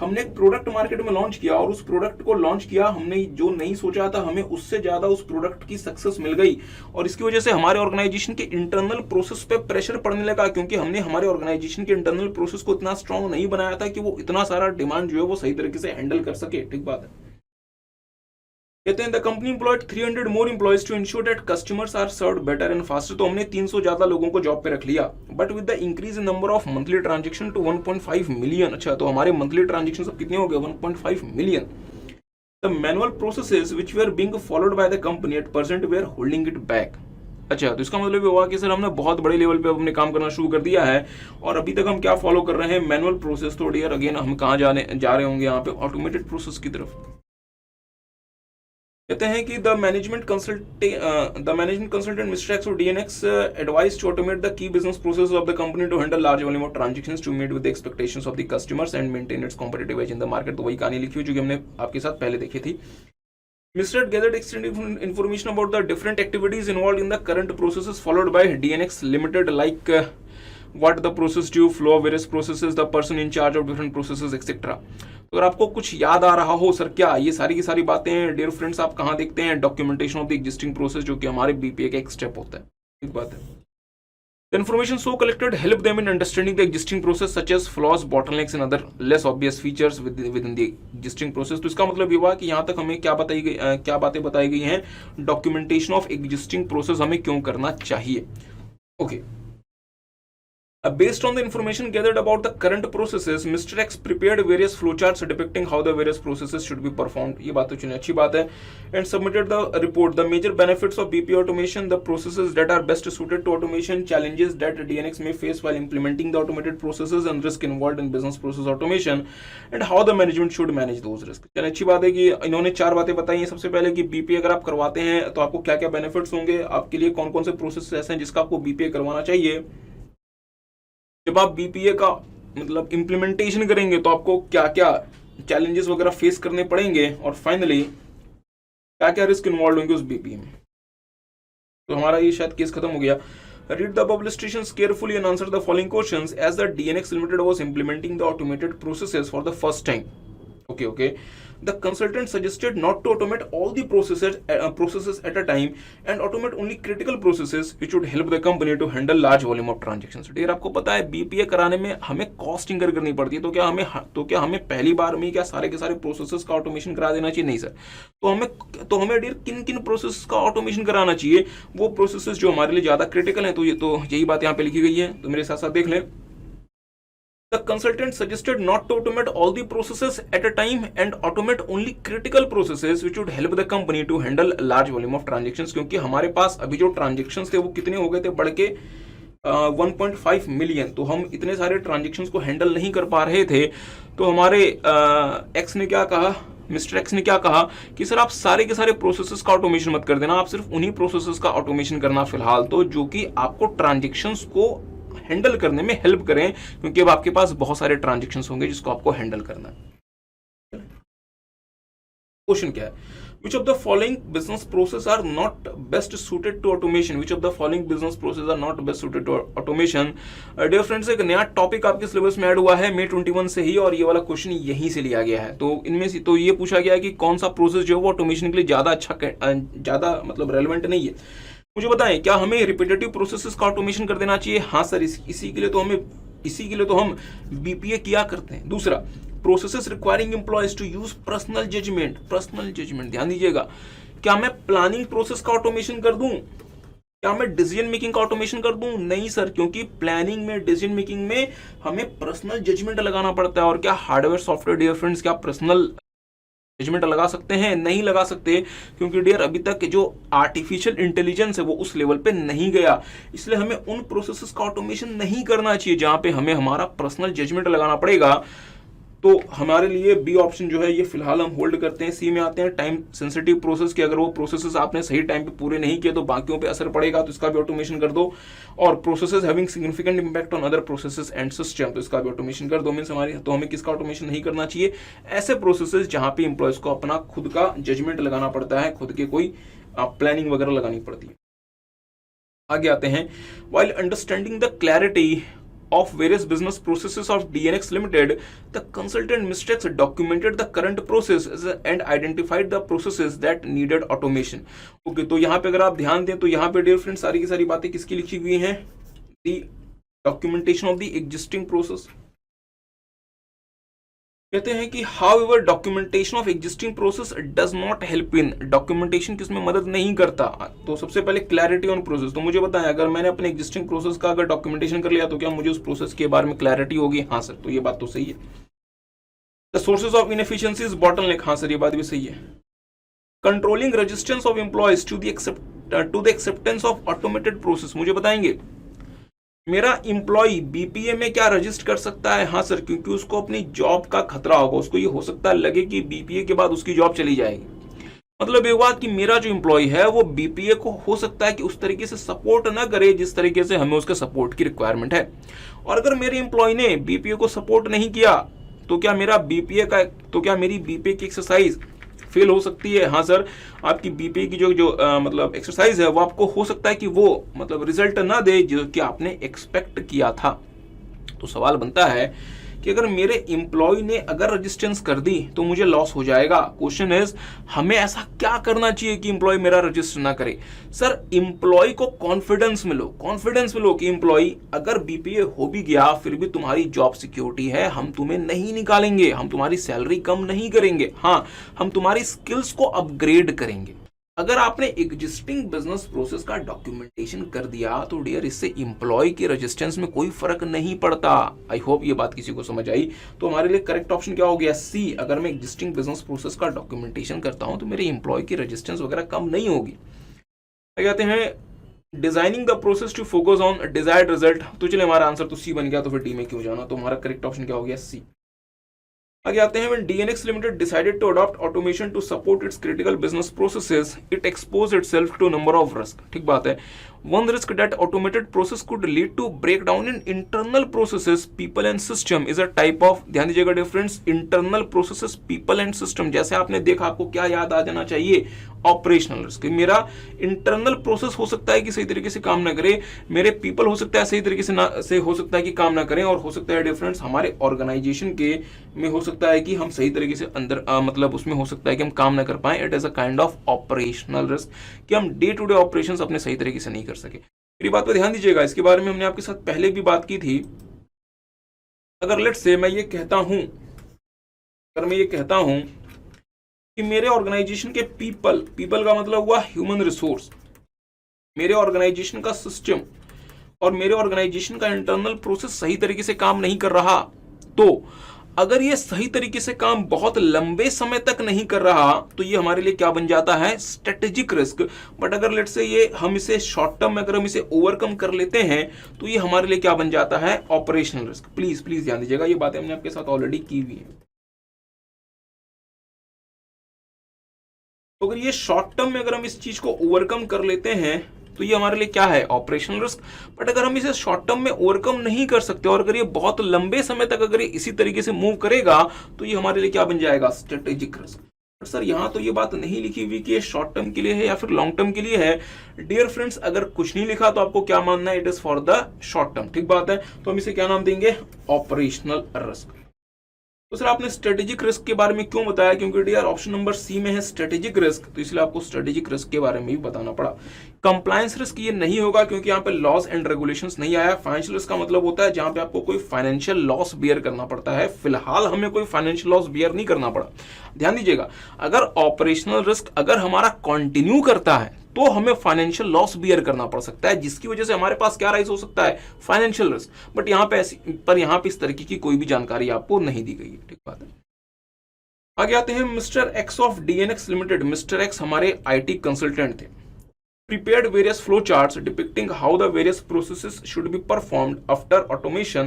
हमने एक प्रोडक्ट मार्केट में लॉन्च किया और उस प्रोडक्ट को लॉन्च किया हमने जो नहीं सोचा था, हमें उससे ज्यादा उस प्रोडक्ट की सक्सेस मिल गई और इसकी वजह से हमारे ऑर्गेनाइजेशन के इंटरनल प्रोसेस पे प्रेशर पड़ने लगा, क्योंकि हमने हमारे ऑर्गेनाइजेशन के इंटरनल प्रोसेस को इतना स्ट्रांग नहीं बनाया था कि वो इतना सारा डिमांड जो है वो सही तरीके से हैंडल कर सके। ठीक बात है। कहते हैं the company employed 300 more employees to ensure that customers are served better and faster. तो हमने 300 ज्यादा लोगों को जॉब पे रख लिया, but with the increase in number of monthly transaction to 1.5 million. अच्छा, तो हमारे मंथली ट्रांजेक्शन अब कितने हो गए? 1.5 million. The manual processes which were being followed by the company at present we are holding it back. अच्छा, तो इसका मतलब ये हुआ कि सर हमने बहुत बड़े लेवल पे अपने काम करना शुरू कर दिया है और अभी तक हम क्या फॉलो कर रहे हैं? Manual process. तो डियर अगेन हम कहाँ जा रहे होंगे यहाँ पे? ऑटोमेटेड प्रोसेस की तरफ। कहते हैं कि the management consultant mister X और DNX advise to automate the key business process of the company to handle large volume of transactions to meet with the expectations of the customers and maintain its competitive edge in the market. तो वही कहानी लिखी हुई जो कि हमने आपके साथ पहले देखी थी। Mr. gathered extensive information about the different activities involved in the current processes followed by DNX Limited, like what the process due, flow of various processes, the person in charge of different processes, etc. तो अगर आपको कुछ याद आ रहा हो sir क्या ये सारी की सारी बातें डियर फ्रेंड्स आप कहाँ देखते हैं? Documentation of the existing process, जो कि हमारे बीपीए का एक स्टेप होता है। ठीक बात है। The information so collected help them in understanding the existing process such as flaws, bottlenecks and other less obvious features within the existing process। तो इसका मतलब ये हुआ कि यहाँ तक हमें क्या बातें बताई गई हैं? डॉक्यूमेंटेशन ऑफ एग्जिस्टिंग प्रोसेस हमें क्यों करना चाहिए। Okay, based on the information gathered about the current processes, Mr. X prepared various flowcharts depicting how the various processes should be performed। ये बात तो चलिए अच्छी बात है। And submitted the report, the major benefits of BP automation, the processes that are best suited to automation, challenges that DNX may face while implementing the automated processes and risk involved in business process automation, and how the management should manage those risks। चलिए अच्छी बात है कि इन्होंने 4 बातें बताई हैं। सबसे पहले कि बीपीए अगर आप करवाते हैं तो आपको क्या क्या बेनिफिट्स होंगे, आपके लिए कौन कौन से प्रोसेस ऐसे हैं जिसका आपको बीपीए करवाना चाहिए। जब आप बीपीए का मतलब इम्प्लीमेंटेशन करेंगे तो आपको क्या क्या चैलेंजेस वगैरह फेस करने पड़ेंगे और फाइनली क्या क्या रिस्क इन्वॉल्व होंगे उस बीपीए में। तो हमारा ये शायद केस खत्म हो गया। Read the publications carefully and answer the following questions. As the DNX Limited was implementing the automated processes for the first time, okay, the consultant suggested not to automate all the processes at a time and automate only critical processes which would help the company to handle large volume of transactions। Dear आपको पता है BPA कराने में हमें cost incur करनी पड़ती है, तो क्या हमें पहली बार में क्या सारे के सारे प्रोसेसेस का ऑटोमेशन करा देना चाहिए? नहीं सर। तो हमें डियर किन किन प्रोसेस का ऑटोमेशन कराना चाहिए? वो प्रोसेसेस जो हमारे लिए ज्यादा क्रिटिकल हैं। तो यही बात यहाँ पे लिखी गई है, तो मेरे साथ साथ देख लें। The consultant suggested not to automate all the processes at a time and automate only critical processes which would help the company to handle large volume of transactions। क्योंकि हमारे पास अभी जो ट्रांजेक्शन्स थे वो कितने हो गए थे? बढ़ के 1.5 मिलियन। तो हम इतने सारे ट्रांजेक्शन्स को हैंडल नहीं कर पा रहे थे। तो हमारे एक्स ने क्या कहा, मिस्टर एक्स ने क्या कहा कि सर आप सारे के सारे प्रोसेसेस का ऑटोमेशन मत कर देना, आप सिर्फ उन्हीं प्रोसेसेस का ऑटोमेशन करना फिलहाल, तो जो कि आपको ट्रांजेक्शन्स को हैंडल करने में हेल्प करें, क्योंकि अब आपके पास बहुत सारे ट्रांजैक्शंस होंगे जिसको आपको हैंडल करना है। क्वेश्चन क्या है? Which of the following business processes are not best suited to automation? Which of the following business processes are not best suited to automation? Dear friends, एक नया टॉपिक आपके सिलेबस में ऐड हुआ है May 21 से ही, और ये वाला क्वेश्चन यहीं से लिया गया है। तो इनमें से तो ये पूछा गया है कि कौन सा प्रोसेस जो है वो ऑटोमेशन के लिए ज्यादा मतलब रेलेवेंट नहीं है। मुझे बताएं, क्या हमें रिपीटेटिव प्रोसेसेस का ऑटोमेशन कर देना चाहिए? हाँ सर, इसी के लिए तो हम बीपीए किया करते हैं। दूसरा, processes requiring employees to use personal judgement. ध्यान दीजिएगा, क्या मैं प्लानिंग प्रोसेस का ऑटोमेशन कर दूं? क्या मैं डिसीजन मेकिंग का ऑटोमेशन कर दूं? नहीं सर, क्योंकि प्लानिंग में, डिसीजन मेकिंग में हमें पर्सनल जजमेंट लगाना पड़ता है। और क्या हार्डवेयर सॉफ्टवेयर डियर फ्रेंड्स क्या पर्सनल जजमेंट लगा सकते हैं? नहीं लगा सकते, क्योंकि डियर अभी तक जो आर्टिफिशियल इंटेलिजेंस है वो उस लेवल पे नहीं गया। इसलिए हमें उन प्रोसेसेस का ऑटोमेशन नहीं करना चाहिए जहां पे हमें हमारा पर्सनल जजमेंट लगाना पड़ेगा। तो हमारे लिए बी ऑप्शन जो है ये फिलहाल हम होल्ड करते हैं। सी में आते हैं टाइम सेंसिटिव प्रोसेस के, अगर वो प्रोसेसेस आपने सही टाइम पे पूरे नहीं किए तो बाकियों पे असर पड़ेगा, तो इसका भी ऑटोमेशन कर दो। और processes having significant impact on other processes and system, तो इसका भी ऑटोमेशन कर दो। मींस हमारी, तो हमें किसका ऑटोमेशन नहीं करना चाहिए? ऐसे प्रोसेसेस जहां पे इंप्लॉयज को अपना खुद का जजमेंट लगाना पड़ता है, खुद के कोई प्लानिंग वगैरह लगानी पड़ती है। आगे आते हैं, while understanding the clarity of various business processes of DNX Limited, the consultant mistakes documented the current process and identified the processes that needed automation. Okay, तो यहाँ पे अगर आप ध्यान दें तो यहाँ पे डियर फ्रेंड सारी की सारी बातें किसकी लिखी हुई हैं? The documentation of the existing process. कहते हैं कि however documentation of existing process does not help in, documentation किसमें मदद नहीं करता। तो सबसे पहले क्लैरिटी ऑन प्रोसेस, तो मुझे बताएं अगर मैंने अपने एग्जिस्टिंग प्रोसेस का अगर डॉक्यूमेंटेशन कर लिया तो क्या मुझे उस प्रोसेस के बारे में क्लैरिटी होगी? हाँ सर, तो ये बात तो सही है। The sources of inefficiencies bottleneck, हाँ सर ये बात भी सही है। Controlling resistance of employees to the acceptance of automated process, मुझे बताएंगे मेरा इंप्लॉय बीपीए में क्या रजिस्टर कर सकता है? हाँ सर, क्योंकि उसको अपनी जॉब का खतरा होगा, उसको ये हो सकता है लगे कि बीपीए के बाद उसकी जॉब चली जाएगी। मतलब ये बात कि मेरा जो इंप्लॉय है वो बीपीए को हो सकता है कि उस तरीके से सपोर्ट ना करे जिस तरीके से हमें उसके सपोर्ट की रिक्वायरमेंट है। और अगर मेरे इंप्लॉय ने बीपीए को सपोर्ट नहीं किया तो क्या मेरा बीपीए का, तो क्या मेरी बीपीए की एक्सरसाइज फेल हो सकती है? हाँ सर, आपकी बीपीए की जो मतलब एक्सरसाइज है वो आपको हो सकता है कि वो मतलब रिजल्ट ना दे जो कि आपने एक्सपेक्ट किया था। तो सवाल बनता है कि अगर मेरे एम्प्लॉय ने अगर रेजिस्टेंस कर दी तो मुझे लॉस हो जाएगा। क्वेश्चन इज हमें ऐसा क्या करना चाहिए कि एम्प्लॉय मेरा रजिस्टर ना करे? सर, एम्प्लॉय को कॉन्फिडेंस मिलो कि एम्प्लॉय अगर बीपीए हो भी गया फिर भी तुम्हारी जॉब सिक्योरिटी है, हम तुम्हें नहीं निकालेंगे, हम तुम्हारी सैलरी कम नहीं करेंगे, हाँ हम तुम्हारी स्किल्स को अपग्रेड करेंगे। अगर आपने एग्जिस्टिंग बिजनेस प्रोसेस का डॉक्यूमेंटेशन कर दिया तो डियर इससे इंप्लॉय के रेजिस्टेंस में कोई फर्क नहीं पड़ता। आई होप ये बात किसी को समझ आई। तो हमारे लिए करेक्ट ऑप्शन क्या हो गया? सी। अगर मैं एग्जिस्टिंग बिजनेस प्रोसेस का डॉक्यूमेंटेशन करता हूं तो मेरे इंप्लॉय की रेजिस्टेंस वगैरह कम नहीं होगी। कहते हैं designing the process to focus on desired result, तो चलिए हमारा आंसर तो सी बन गया, तो फिर डी में क्यों जाना? तो हमारा करेक्ट ऑप्शन क्या हो गया? सी। आगे आते हैं, when DNX Limited decided to adopt automation to support its critical business processes, it exposed itself to a number of risks. ठीक बात है। One risk that automated process could lead to breakdown in internal processes, people and system is a type of, ध्यान दीजिएगा difference, internal processes, people and system। जैसे आपने देखा, आपको क्या याद आ जाना चाहिए? Operational risk. मेरा इंटरनल प्रोसेस हो सकता है कि सही तरीके से काम ना करे, मेरे पीपल हो सकता है सही तरीके से हो सकता है कि काम ना करें, और हो सकता है डिफरेंस हमारे ऑर्गेनाइजेशन के में हो सकता है कि हम सही तरीके से अंदर मतलब उसमें हो सकता है कि हम काम ना कर पाए। It is a kind of operational risk कि हम डे टू डे ऑपरेशंस अपने सही तरीके से नहीं कर सके। मेरी बात पर ध्यान दीजिएगा, इसके बारे में हमने आपके साथ पहले भी बात की थी। अगर लेट्स से मैं ये कहता हूं कि मेरे ऑर्गेनाइजेशन के पीपल का मतलब हुआ ह्यूमन रिसोर्स, मेरे ऑर्गेनाइजेशन का सिस्टम और मेरे ऑर्गेनाइजेशन का इंटरनल प्रोसेस सही तरीके से काम नहीं कर रहा, तो अगर ये सही तरीके से काम बहुत लंबे समय तक नहीं कर रहा तो ये हमारे लिए क्या बन जाता है? Strategic risk. बट अगर लेट्स से ये हम इसे शॉर्ट टर्म में अगर हम इसे ओवरकम कर लेते हैं तो ये हमारे लिए क्या बन जाता है? Operational risk. प्लीज ध्यान दीजिएगा, ये बातें हमने आपके साथ ऑलरेडी की हुई है। तो अगर ये शॉर्ट टर्म में अगर हम इस चीज को ओवरकम कर लेते हैं तो ये हमारे लिए क्या है? Operational risk. बट अगर हम इसे शॉर्ट टर्म में ओवरकम नहीं कर सकते और अगर ये बहुत लंबे समय तक अगर ये इसी तरीके से मूव करेगा तो ये हमारे लिए क्या बन जाएगा? Strategic risk. बट सर यहाँ तो ये बात नहीं लिखी हुई कि ये शॉर्ट टर्म के लिए है या फिर लॉन्ग टर्म के लिए है। डियर फ्रेंड्स, अगर कुछ नहीं लिखा तो आपको क्या मानना है? It is for the short term. ठीक बात है, तो हम इसे क्या नाम देंगे? Operational risk. तो सर आपने स्ट्रेटेजिक रिस्क के बारे में क्यों बताया? क्योंकि डियर ऑप्शन नंबर सी में है स्ट्रेटेजिक रिस्क, तो इसलिए आपको स्ट्रेटेजिक रिस्क के बारे में भी बताना पड़ा। कंप्लायंस रिस्क ये नहीं होगा क्योंकि यहाँ पे लॉस एंड रेगुलेशंस नहीं आया। फाइनेंशियल रिस्क का मतलब होता है जहां पे आपको कोई फाइनेंशियल लॉस बियर करना पड़ता है। फिलहाल हमें कोई फाइनेंशियल लॉस बियर नहीं करना पड़ा। ध्यान दीजिएगा, अगर ऑपरेशनल रिस्क अगर हमारा कंटिन्यू करता है तो हमें फाइनेंशियल लॉस बियर करना पड़ सकता है, जिसकी वजह से हमारे पास क्या राइज हो सकता है, फाइनेंशियल रिस्क। बट यहाँ पे इस तरीके की कोई भी जानकारी आपको नहीं दी गई है। ठीक बात है। आगे आते हैं mister x of DNX limited. Mister x हमारे आईटी कंसल्टेंट थे। prepared various flow charts depicting how the various processes should be performed after automation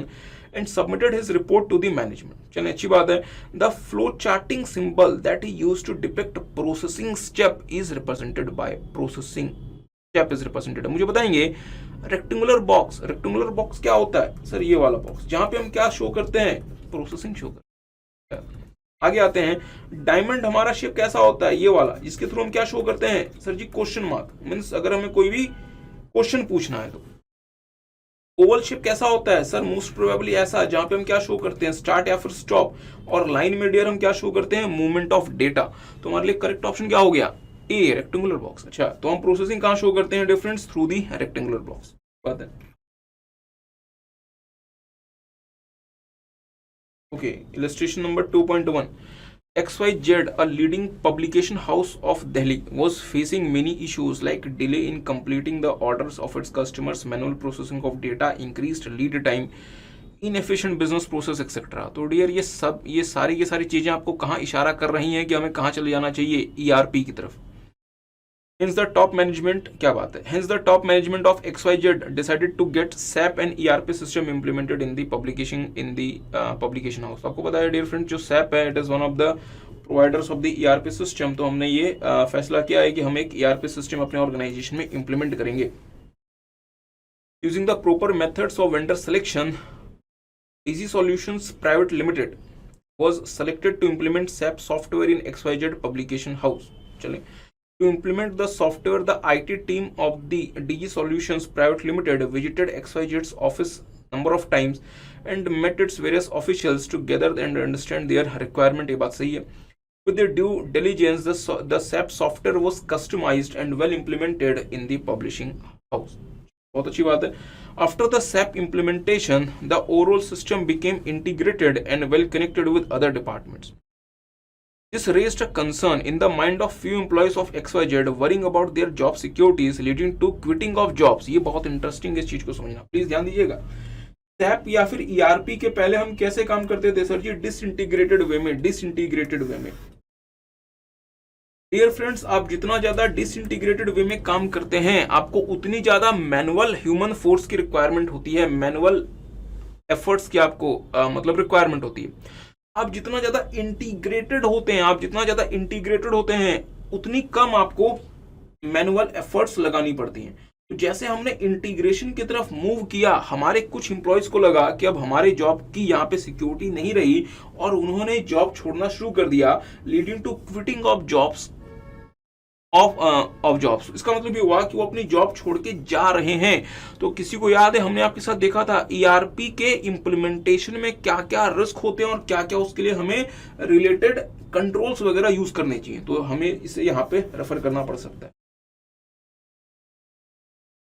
and submitted his report to the management. चलिए अच्छी बात है। The flow charting symbol that he used to depict processing step is represented by processing step is represented। मुझे बताएंगे rectangular box क्या होता है sir? ये वाला बॉक्स जहां पे हम क्या शो करते हैं, प्रोसेसिंग शो करते हैं। आगे आते हैं, डायमंड हमारा शेप कैसा होता है, ये वाला, जिसके थ्रू हम क्या शो करते हैं सर जी, क्वेश्चन मार्क। मींस अगर हमें कोई भी क्वेश्चन पूछना है तो। ओवल शेप कैसा होता है सर? मोस्ट प्रोबेबली ऐसा, जहां पे हम क्या शो करते हैं, स्टार्ट या फिर स्टॉप। और लाइन में डियर हम क्या शो करते हैं, मूवमेंट ऑफ डेटा। तो हमारे लिए करेक्ट ऑप्शन क्या हो गया, ए, रेक्टेंगुलर बॉक्स। अच्छा, तो हम प्रोसेसिंग कहां शो करते हैं difference, through the rectangular box. बात है। Okay, illustration number 2.1. XYZ, a leading publication house of Delhi, was facing many issues like delay in completing the orders of its customers, manual processing of data, increased lead time, inefficient business process, etc. तो dear ये सारी चीजें आपको कहाँ इशारा कर रही हैं कि हमें कहाँ चले जाना चाहिए, ERP की तरफ। Hence the top management, क्या बात है, hence the top management of XYZ decided to get SAP and ERP system implemented in the publication house। आपको पता है डियर फ्रेंड, जो SAP है, it is one of the providers of the ERP system। तो हमने ये फैसला किया है कि हम एक ERP system अपने ऑर्गेनाइजेशन में implement करेंगे। Using the proper methods of vendor selection, DG Solutions Private Limited was selected to implement SAP software in XYZ publication house। चलें, to implement the software, the IT team of the DG Solutions Private Limited visited XYZ's office number of times and met its various officials to gather and understand their requirement। ये बात सही है। With the due diligence, the SAP software was customized and well implemented in the publishing house। बहुत अच्छी बात है। After the SAP implementation, the overall system became integrated and well connected with other departments। This raised a concern in the mind of few employees of XYZ, worrying about their job securities, leading to quitting of jobs। ये बहुत interesting है, इस चीज को समझना, please ध्यान दीजिएगा। SAP या फिर ERP के पहले हम कैसे काम करते थे सर जी, डिसइंटीग्रेटेड वे में। डियर फ्रेंड्स, आप जितना ज्यादा डिसइंटीग्रेटेड वे में काम करते हैं, आपको उतनी ज्यादा मैनुअल ह्यूमन फोर्स की रिक्वायरमेंट होती है, मैनुअल एफर्ट्स की आपको मतलब रिक्वायरमेंट होती है। आप जितना ज्यादा इंटीग्रेटेड होते हैं, उतनी कम आपको मैनुअल एफर्ट्स लगानी पड़ती हैं। तो जैसे हमने इंटीग्रेशन की तरफ मूव किया, हमारे कुछ एम्प्लॉयज को लगा कि अब हमारे जॉब की यहाँ पे सिक्योरिटी नहीं रही और उन्होंने जॉब छोड़ना शुरू कर दिया, leading to quitting of jobs. इसका मतलब ये हुआ कि वो अपनी जॉब छोड़ के जा रहे हैं। तो किसी को याद है, हमने आपके साथ देखा था ERP के इंप्लीमेंटेशन में क्या क्या रिस्क होते हैं और क्या क्या उसके लिए हमें रिलेटेड कंट्रोल्स वगैरह यूज करने चाहिए। तो हमें इसे यहाँ पे रेफर करना पड़ सकता है।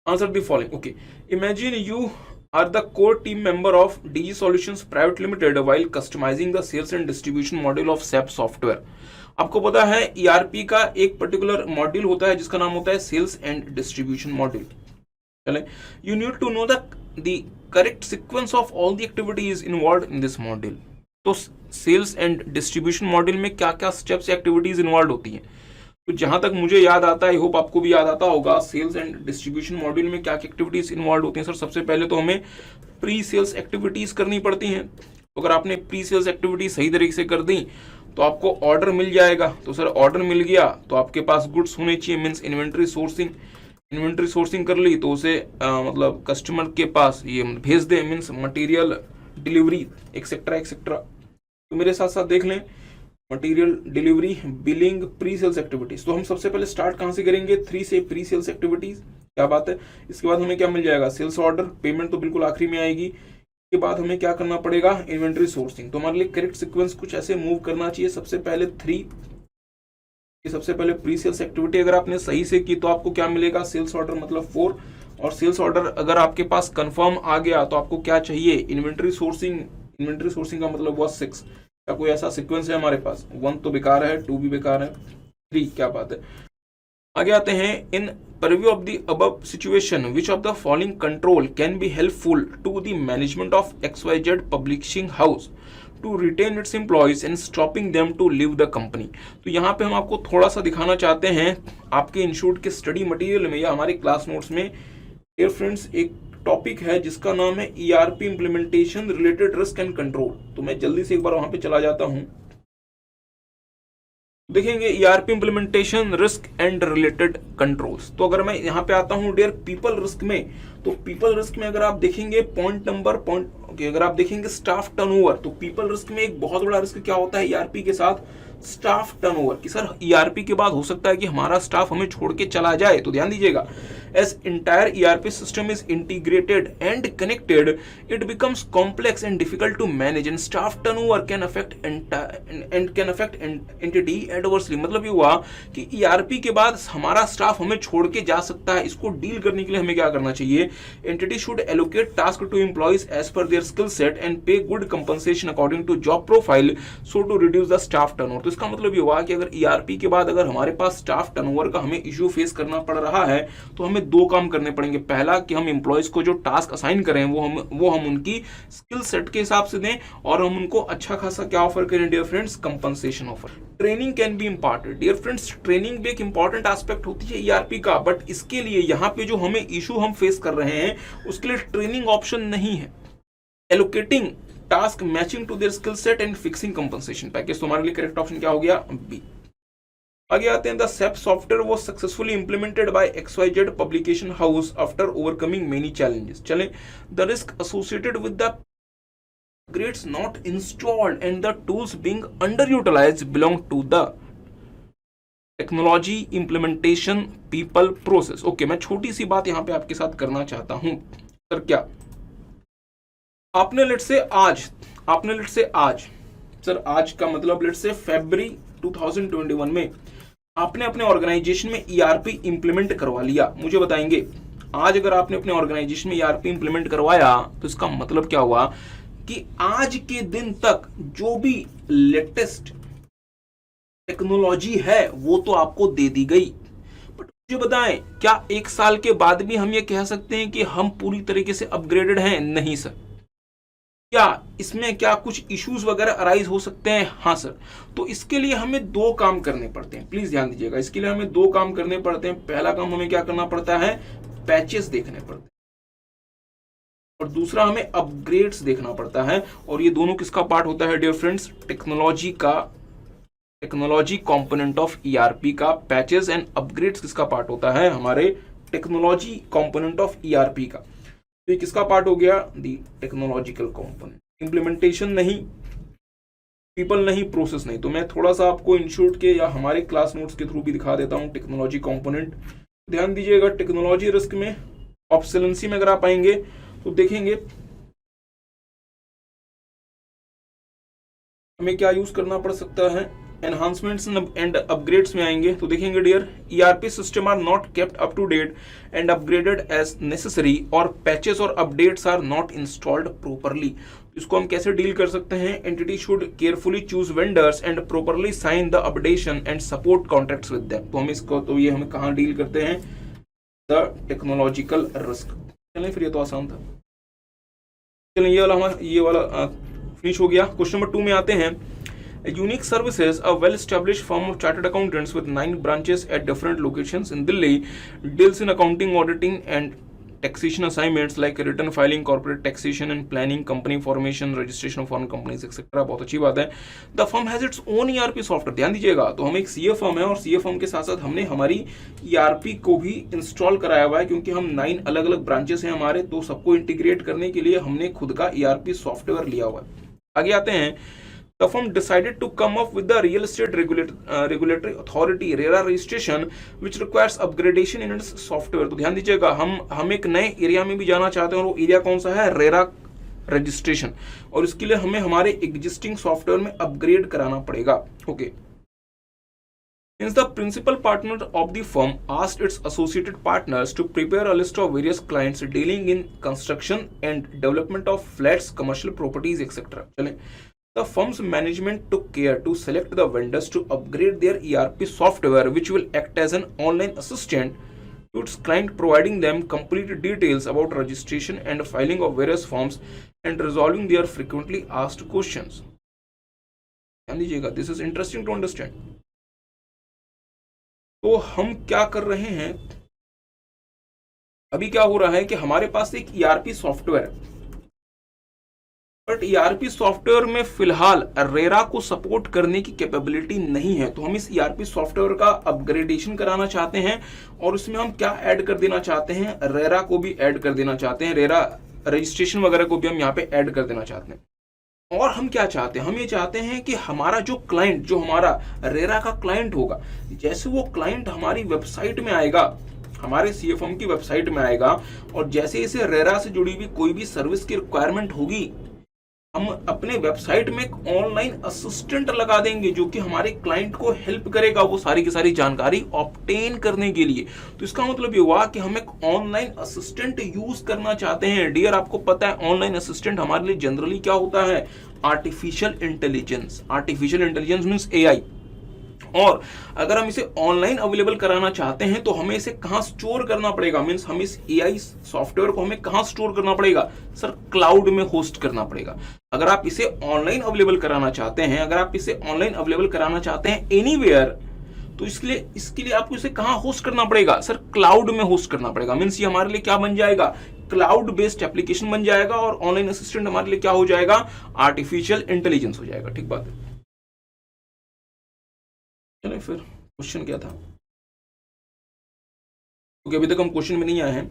Answer the following. Okay, imagine you are the core team member of DG Solutions Private Limited while customizing the sales and distribution module of SAP software। आपको पता है ERP का एक पर्टिकुलर मॉड्यूल होता है जिसका नाम होता है सेल्स एंड डिस्ट्रीब्यूशन मॉड्यूल। चले, you need to know the correct sequence of all the activities involve in this module. तो सेल्स एंड डिस्ट्रीब्यूशन मॉड्यूल में क्या क्या स्टेप्स एक्टिविटीज इन्वॉल्व होती हैं, तो जहां तक मुझे याद आता है, आई होप आपको भी याद आता होगा, सेल्स एंड डिस्ट्रीब्यूशन मॉड्यूल में क्या क्या एक्टिविटीज इन्वॉल्व होती हैं। सर सबसे पहले तो हमें प्री सेल्स एक्टिविटीज करनी पड़ती हैं। तो अगर आपने प्री सेल्स एक्टिविटीज सही तरीके से कर दी तो आपको ऑर्डर मिल जाएगा। तो सर ऑर्डर मिल गया तो आपके पास गुड्स होने चाहिए, मीन्स इन्वेंट्री सोर्सिंग कर ली तो उसे मतलब कस्टमर के पास ये भेज दे, मीन्स मटेरियल डिलीवरी एक्सेट्रा। तो मेरे साथ साथ देख लें, material delivery, billing, pre sales activities. तो हम सबसे पहले स्टार्ट कहां से करेंगे, 3 से प्री सेल्स एक्टिविटीज। क्या बात है। इसके बाद हमें क्या मिल जाएगा, सेल्स ऑर्डर, पेमेंट तो बिल्कुल आखिरी में आएगी। इसके बाद हमें क्या करना पड़ेगा, इन्वेंट्री सोर्सिंग। तो हमारे लिए करेक्ट सीक्वेंस कुछ ऐसे मूव करना चाहिए। सबसे पहले 3, सबसे पहले प्री सेल्स एक्टिविटी अगर आपने सही से की तो आपको क्या मिलेगा, सेल्स ऑर्डर मतलब 4। और सेल्स ऑर्डर अगर आपके पास कंफर्म आ गया तो आपको क्या चाहिए, इन्वेंट्री सोर्सिंग का मतलब हुआ 6। क्या कोई ऐसा सीक्वेंस है हमारे पास, 1 तो बेकार है, 2 भी बेकार है, 3। क्या बात है। आगे आते हैं, इन purview of the above situation, which of the following control can be helpful to the management of XYZ publishing house to retain its employees and stopping them to leave the company? तो यहाँ पे हम आपको थोड़ा सा दिखाना चाहते हैं आपके इंस्टीट्यूट के स्टडी मटेरियल में या हमारे क्लास नोट्स में, डियर फ्रेंड्स, एक टॉपिक है जिसका नाम है ERP implementation related risk and control. तो मैं जल्दी से एक बार वहां पे चला जाता हूं। देखेंगे ERP implementation risk and related controls. तो अगर मैं यहाँ पे आता हूँ डियर पीपल रिस्क में, तो पीपल रिस्क में अगर आप देखेंगे अगर आप देखेंगे स्टाफ टर्नओवर, तो पीपल रिस्क में एक बहुत बड़ा रिस्क क्या होता है ERP के साथ, स्टाफ टर्नओवर। कि सर ERP के बाद हो सकता है कि हमारा स्टाफ हमें छोड़ के चला जाए। तो ध्यान दीजिएगा, as entire ERP system is integrated and connected, it becomes complex and difficult to manage, and staff turnover can affect entity adversely। मतलब ये हुआ कि ERP के बाद हमारा स्टाफ हमें छोड़ के जा सकता है। इसको डील करने के लिए हमें क्या करना चाहिए? Entity should allocate task to employees as per their skill set and pay good compensation according to job profile so to reduce the staff turnover। तो इसका मतलब ये हुआ कि अगर ERP के बाद अगर हमारे पास स्टाफ टर्नओवर का हमें इश्यू फेस करना पड़ रहा है तो हमें दो काम करने पड़ेंगे। पहला कि हम एम्प्लॉयज को जो टास्क असाइन करें वो हम उनकी स्किल सेट के हिसाब से दें और हम उनको अच्छा खासा क्या ऑफर करें dear friends? Compensation offer. Training can be important dear friends, training भी एक इंपॉर्टेंट एस्पेक्ट होती है ERP का, बट इसके लिए यहाँ पे जो हमें इशू हम फेस कर रहे हैं उसके लिए ट्रेनिंग ऑप्शन नहीं है। Allocating task matching to their skill set and fixing compensation package. तुम्हारे लिए करेक्ट ऑप्शन क्या हो गया? बी। आगे आते हैं, the SAP software was successfully implemented by XYZ publication house after overcoming many challenges. चलें, the risk associated with the upgrades not installed and the tools being underutilized belong to the technology implementation people process. Okay, मैं छोटी सी बात यहां पे आपके साथ करना चाहता हूं। सर क्या आपने लेट से आज सर आज का मतलब लेट से फरवरी 2021 में आपने अपने ऑर्गेनाइजेशन में ERP इंप्लीमेंट करवा लिया। मुझे बताएंगे, आज अगर आपने अपने ऑर्गेनाइजेशन में ERP इंप्लीमेंट करवाया तो इसका मतलब क्या हुआ कि आज के दिन तक जो भी लेटेस्ट टेक्नोलॉजी है वो तो आपको दे दी गई। बट मुझे बताएं, क्या एक साल के बाद भी हम ये कह सकते हैं कि हम पूरी तरीके से अपग्रेडेड हैं? नहीं सर। क्या इसमें क्या कुछ इश्यूज वगैरह अराइज हो सकते हैं? हाँ सर। तो इसके लिए हमें दो काम करने पड़ते हैं, प्लीज ध्यान दीजिएगा। इसके लिए हमें दो काम करने पड़ते हैं। पहला काम हमें क्या करना पड़ता है? पैचेस देखने पड़ते हैं, और दूसरा हमें अपग्रेड्स देखना पड़ता है। और ये दोनों किसका पार्ट होता है dear friends? Technology component of ERP का। पैचेस एंड अपग्रेड्स किसका पार्ट होता है? हमारे टेक्नोलॉजी कंपोनेंट ऑफ ERP का। तो ये किसका पार्ट हो गया? दी टेक्नोलॉजिकल कंपोनेंट। इंप्लीमेंटेशन नहीं, पीपल नहीं, प्रोसेस नहीं। तो मैं थोड़ा सा आपको इंस्टीट्यूट के या हमारे क्लास नोट्स के थ्रू भी दिखा देता हूं टेक्नोलॉजी कंपोनेंट। ध्यान दीजिएगा, टेक्नोलॉजी रिस्क में ऑप्शलेंसी में अगर आप आएंगे तो देखेंगे हमें क्या यूज करना पड़ सकता है। एनहांसमेंट्स एंड अपग्रेड्स में आएंगे तो देखेंगे dear ERP system are not kept up to date and upgraded as necessary, और पैचेस और updates are not installed properly. इसको हम कैसे डील कर सकते हैं? Entity should carefully choose vendors and properly sign the updation and support contracts with them. तो हम इसको ये हम कहाँ डील करते हैं? The technological risk. चलें, फिर ये तो आसान था। चलें, ये वाला फिनिश हो गया। क्वेश्चन नंबर 2 में आते हैं। Unique Services, a well-established firm of chartered accountants with 9 branches at different locations in Delhi, deals in accounting, auditing, and taxation assignments like return filing, corporate taxation and planning, company formation, registration of foreign companies, etc. बहुत अच्छी बात है। The firm has its own ERP software। ध्यान दीजिएगा, तो हम एक CA firm है और CA firm के साथ साथ हमने हमारी ERP को भी इंस्टॉल कराया हुआ है, क्योंकि हम 9 अलग अलग ब्रांचेस हैं हमारे, तो सबको इंटीग्रेट करने के लिए हमने खुद का ERP सॉफ्टवेयर लिया हुआ है। आगे आते हैं। The firm decided to come up with the real estate regulatory authority RERA registration, which requires upgradation in its software। तो ध्यान दीजिएगा, हम एक नए एरिया में भी जाना चाहते हैं और वो एरिया कौन सा है? RERA रजिस्ट्रेशन, और इसके लिए हमें हमारे एग्जिस्टिंग सॉफ्टवेयर में अपग्रेड कराना पड़ेगा। Okay, Hence, the principal partner of the firm asked its associated partners to prepare a list of various clients dealing in construction and development of flats, commercial properties, etc. चलें, the firm's management took care to select the vendors to upgrade their ERP software, which will act as an online assistant to its client, providing them complete details about registration and filing of various forms and resolving their frequently asked questions. ध्यान दीजिएगा, this is interesting to understand. तो हम क्या कर रहे हैं, अभी क्या हो रहा है कि हमारे पास एक ईआरपी सॉफ्टवेयर है, बट ईआरपी सॉफ्टवेयर में फिलहाल रेरा को सपोर्ट करने की कैपेबिलिटी नहीं है। तो हम इस ईआरपी सॉफ्टवेयर का अपग्रेडेशन कराना चाहते हैं और उसमें हम क्या ऐड कर देना चाहते हैं, रेरा को भी ऐड कर देना चाहते हैं, रेरा रजिस्ट्रेशन वगैरह को भी हम यहाँ पे ऐड कर देना चाहते हैं। और हम क्या चाहते हैं, हम ये चाहते हैं कि हमारा जो क्लाइंट, जो हमारा रेरा का क्लाइंट होगा, जैसे वो क्लाइंट हमारी वेबसाइट में आएगा, हमारे CFM की वेबसाइट में आएगा, और जैसे इसे रेरा से जुड़ी हुई कोई भी सर्विस की रिक्वायरमेंट होगी, हम अपने वेबसाइट में एक ऑनलाइन असिस्टेंट लगा देंगे जो कि हमारे क्लाइंट को हेल्प करेगा वो सारी की सारी जानकारी ऑब्टेन करने के लिए। तो इसका मतलब ये हुआ कि हम एक ऑनलाइन असिस्टेंट यूज करना चाहते हैं। डियर, आपको पता है ऑनलाइन असिस्टेंट हमारे लिए जनरली क्या होता है, artificial intelligence. Artificial intelligence means AI। और अगर हम इसे ऑनलाइन अवेलेबल कराना चाहते हैं तो हमें इसे कहां स्टोर करना पड़ेगा, मींस हम इस AI सॉफ्टवेयर को हमें कहां स्टोर करना पड़ेगा, सर क्लाउड में होस्ट करना पड़ेगा। अगर आप इसे ऑनलाइन अवेलेबल कराना चाहते हैं, अगर आप इसे ऑनलाइन अवेलेबल कराना चाहते हैं एनीवेयर, तो इसके लिए आपको इसे कहां होस्ट करना पड़ेगा, सर क्लाउड में होस्ट करना पड़ेगा। मींस ये हमारे लिए क्या बन जाएगा, क्लाउड बेस्ड एप्लीकेशन बन जाएगा, और ऑनलाइन असिस्टेंट हमारे लिए क्या हो जाएगा, आर्टिफिशियल इंटेलिजेंस हो जाएगा। ठीक बात है। चलिए फिर क्वेश्चन क्या था, क्योंकि अभी तक हम क्वेश्चन में नहीं आए हैं,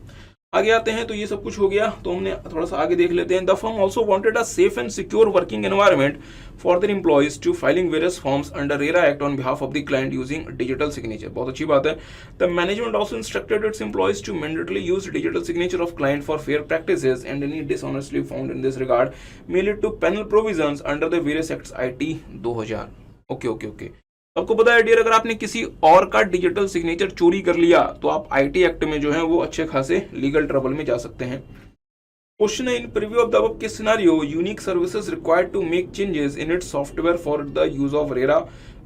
आगे आते हैं। तो ये सब कुछ हो गया, तो हमने थोड़ा सा आगे देख लेते हैं। The firm also wanted a safe and secure working environment for their employees to filing various forms under RERA act on behalf of the client using digital signature. बहुत अच्छी बात है। The management also instructed its employees to mandatorily use digital signature of client for fair practices and any dishonestly found in this regard may lead to penal provisions under the various acts IT 2000। Okay. आपको पता है dear, अगर आपने किसी और का digital signature चोरी कर लिया तो आप IT एक्ट में जो है वो अच्छे खासे लीगल ट्रबल में जा सकते हैं। क्वेश्चन है, in preview of the above case scenario unique services required to make changes in its software for the use of RERA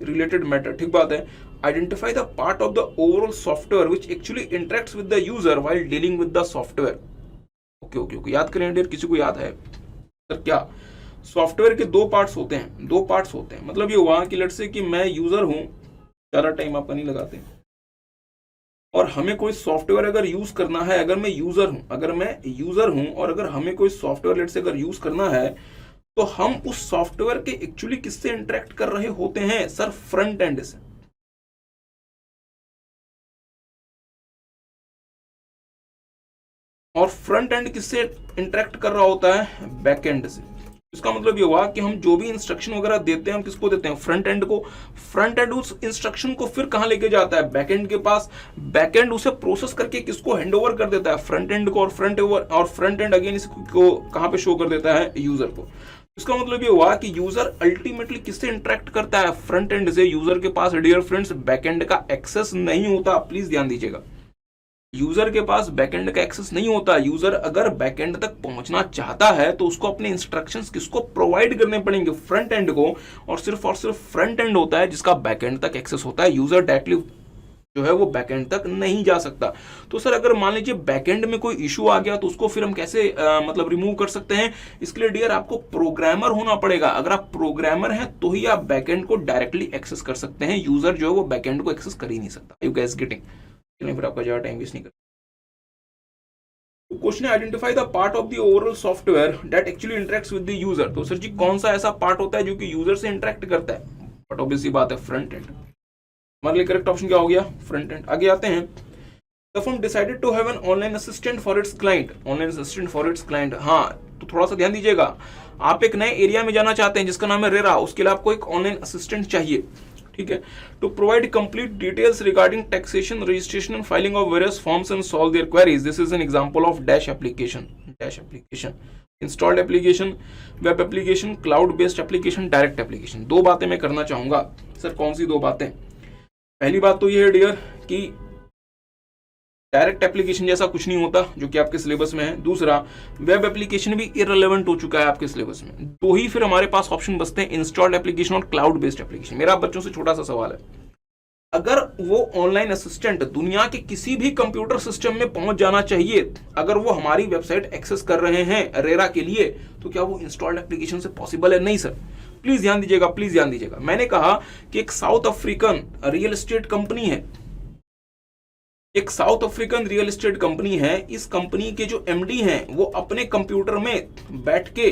related matter. ठीक बात है। Identify the part of the overall software which actually interacts with the user while dealing with the software. Okay, याद करें dear, किसी को याद है sir क्या, सॉफ्टवेयर के दो पार्ट्स होते हैं। मतलब ये हुआ कि लेट्स से कि मैं यूजर हूं, ज्यादा टाइम आप नहीं लगाते, और हमें कोई सॉफ्टवेयर अगर यूज करना है, अगर मैं यूजर हूं और अगर हमें कोई सॉफ्टवेयर लेट्स से अगर यूज करना है, तो हम उस सॉफ्टवेयर के एक्चुअली किससे इंटरेक्ट कर रहे होते हैं, सर फ्रंट एंड से। और फ्रंट एंड किससे इंटरेक्ट कर रहा होता है, बैक एंड से। इसका मतलब ये हुआ कि हम जो भी इंस्ट्रक्शन वगैरह देते हैं, हम किसको देते हैं, फ्रंट एंड को। फ्रंट एंड उस इंस्ट्रक्शन को फिर कहां लेके जाता है, बैक एंड के पास। बैक एंड उसे प्रोसेस करके किसको हैंडओवर कर देता है, फ्रंट एंड को। और फ्रंट एंड अगेन इसको कहां पे शो कर देता है, यूजर को। इसका मतलब ये हुआ कि यूजर अल्टीमेटली किससे इंटरेक्ट करता है, फ्रंट एंड से। यूजर के पास डियर फ्रेंड्स बैक एंड का एक्सेस नहीं होता, प्लीज ध्यान दीजिएगा। यूजर के पास बैकएंड का एक्सेस नहीं होता। यूजर अगर बैकएंड तक पहुंचना चाहता है तो उसको अपने इंस्ट्रक्शंस किसको प्रोवाइड करने पड़ेंगे, फ्रंट एंड को। और सिर्फ फ्रंट एंड होता है जिसका बैकएंड तक एक्सेस होता है। यूजर डायरेक्टली जो है वो बैकएंड तक नहीं जा सकता। तो सर अगर मान लीजिए बैकएंड में कोई इशू आ गया तो उसको फिर हम कैसे मतलब रिमूव कर सकते हैं। इसके लिए डियर आपको प्रोग्रामर होना पड़ेगा। अगर आप प्रोग्रामर हैं तो ही आप बैकएंड को डायरेक्टली एक्सेस कर सकते हैं। यूजर जो है वो बैकएंड को एक्सेस कर ही नहीं सकता। You guys getting? फिर आपका ज्यादा टाइम वेस्ट नहीं कर। क्वेश्चन है identify the part of the overall software that actually interacts with the user. तो सर जी कौन सा ऐसा पार्ट होता है जो कि यूजर से इंटरेक्ट करता है? बट ऑब्वियसली बात है फ्रंट एंड। हमारे लिए करेक्ट ऑप्शन क्या हो गया? Front end. आगे आते हैं। The firm decided to have an online assistant for its client. Online assistant for its client. हाँ, तो थोड़ा सा ध्यान दीजिएगा। आप एक नए एरिया में जाना चाहते हैं जिसका नाम है रेरा। उसके लिए आपको एक ऑनलाइन असिस्टेंट चाहिए, ठीक है। To provide complete details regarding taxation, registration and filing of various forms and solve their queries. This is an example of dash application. Installed application, web application, cloud based application, direct application. दो बातें मैं करना चाहूंगा। Sir कौन सी दो बातें? पहली बात तो ये है डियर कि डायरेक्ट एप्लीकेशन जैसा कुछ नहीं होता जो कि आपके सिलेबस में है। दूसरा, वेब एप्लीकेशन भी इररिलेवेंट हो चुका है आपके सिलेबस में। तो ही फिर हमारे पास ऑप्शन बचते हैं इंस्टॉल्ड एप्लीकेशन और क्लाउड बेस्ड एप्लीकेशन। मेरा बच्चों से छोटा सा सवाल है, अगर वो ऑनलाइन असिस्टेंट दुनिया के किसी भी कंप्यूटर सिस्टम में पहुंच जाना चाहिए, अगर वो हमारी वेबसाइट एक्सेस कर रहे हैं रेरा के लिए, तो क्या वो इंस्टॉल्ड एप्लीकेशन से पॉसिबल है? नहीं सर। प्लीज ध्यान दीजिएगा, प्लीज ध्यान दीजिएगा। मैंने कहा कि एक south African real estate company है, एक south African real estate company है। इस कंपनी के जो एमडी हैं वो अपने कंप्यूटर में बैठ के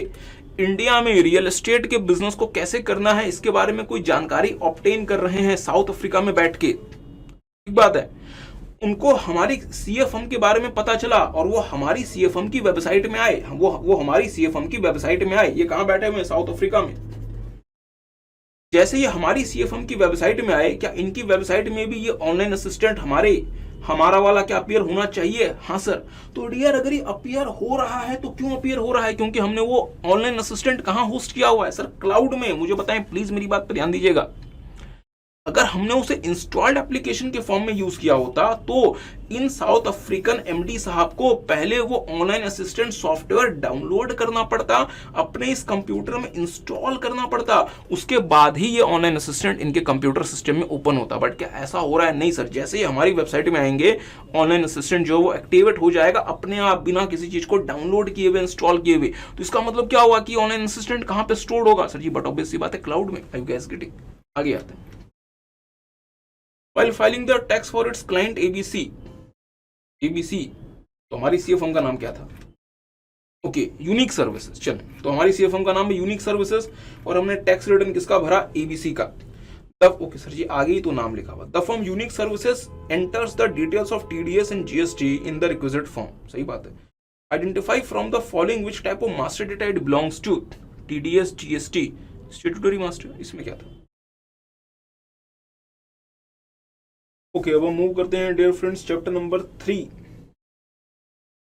इंडिया में रियल एस्टेट के बिजनेस को कैसे करना है इसके बारे में कोई जानकारी ऑब्टेन कर रहे हैं साउथ अफ्रीका में बैठ के। एक बात है, उनको हमारी सीएफएम के बारे में पता चला और वो हमारी सीएफएम की वेबसाइट में आए, वो हमारी सीएफएम की वेबसाइट में आए। ये कहां बैठे हुए हैं? साउथ अफ्रीका में। जैसे ये हमारी सीएफएम की वेबसाइट में आए, क्या इनकी वेबसाइट में भी ये ऑनलाइन असिस्टेंट हमारा वाला क्या अपीयर होना चाहिए? हाँ सर। तो डियर, अगर ये अपीयर हो रहा है तो क्यों अपीयर हो रहा है? क्योंकि हमने वो ऑनलाइन असिस्टेंट कहां होस्ट किया हुआ है? सर क्लाउड में। मुझे बताएं प्लीज, मेरी बात पर ध्यान दीजिएगा। अगर हमने उसे इंस्टॉल्ड एप्लीकेशन के फॉर्म में यूज किया होता तो इन साउथ अफ्रीकन एमडी साहब को पहले वो ऑनलाइन असिस्टेंट सॉफ्टवेयर डाउनलोड करना पड़ता, अपने इस कंप्यूटर में इंस्टॉल करना पड़ता, उसके बाद ही ये ऑनलाइन असिस्टेंट इनके कंप्यूटर सिस्टम में ओपन होता। बट क्या ऐसा हो रहा है? नहीं सर। जैसे ही हमारी वेबसाइट में आएंगे, ऑनलाइन असिस्टेंट जो वो एक्टिवेट हो जाएगा अपने आप, बिना किसी चीज को डाउनलोड किए हुए, इंस्टॉल किए हुए। तो इसका मतलब क्या हुआ कि ऑनलाइन असिस्टेंट कहां पे स्टोर होगा? सर जी, बट ऑब्वियस सी बात है, क्लाउड में। आई गैस गेटिंग। आगे आते हैं। While filing the tax for its client ABC, तो हमारी सीएफएम का नाम क्या था? Okay, unique services. चलो, तो हमारी सीएफएम का नाम है यूनिक सर्विसेज और हमने टैक्स रिटर्न किसका भरा? एबीसी का। तब ओके सर जी, आगे ही तो नाम लिखा हुआ। The firm unique services enters the details of TDS and GST in the requisite form. सही बात है। Identify from the following which type of master data it belongs to. TDS, GST, statutory master, इसमें क्या था? Okay, अब हम move करते हैं डियर फ्रेंड्स चैप्टर नंबर 3।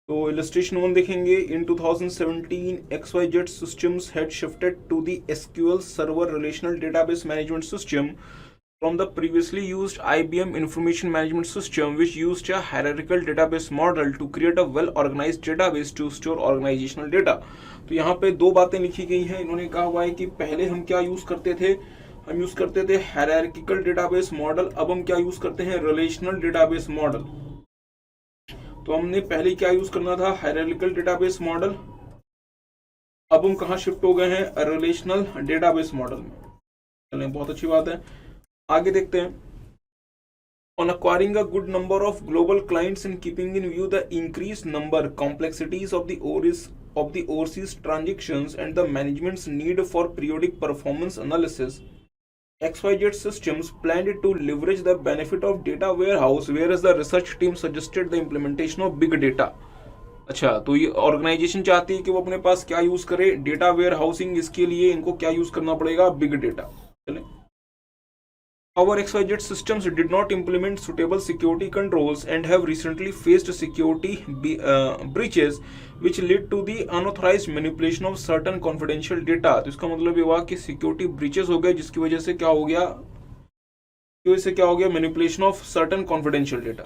तो इलस्ट्रेशन 1 देखेंगे। इन 2017 XYZ systems had shifted to the SQL Server Relational Database Management System from the previously used IBM Information Management System, which used a hierarchical database model to create a well-organized database to store organizational data। तो यहाँ पे दो बातें लिखी गई हैं। इन्होंने कहा हुआ है कि पहले हम क्या यूज करते थे? हम यूज करते थे हायरार्किकल डेटाबेस मॉडल। अब हम क्या यूज करते हैं? Relational database model. तो हमने पहले क्या यूज करना था? Hierarchical database model. अब हम कहां शिफ्ट हो गए हैं? रिलेशनल डेटाबेस मॉडल में। चलिए, बहुत अच्छी बात है। आगे देखते हैं। On acquiring a good number of global clients and keeping in view the increased number complexities of the overseas transactions and the management's need for periodic performance analysis, XYZ systems planned to leverage the benefit of data warehouse, whereas the research team suggested the implementation of big data। अच्छा, तो ये organisation चाहती है कि वो अपने पास क्या यूज करे? Data warehousing. इसके लिए इनको क्या यूज करना पड़ेगा? Big data. चले, our XYZ systems did not implement suitable security controls and have recently faced security breaches which led to the unauthorized manipulation of certain confidential data। तो इसका मतलब ये हुआ कि सिक्योरिटी ब्रीचेस हो गए, जिसकी वजह से क्या हो गया? Manipulation of certain confidential data.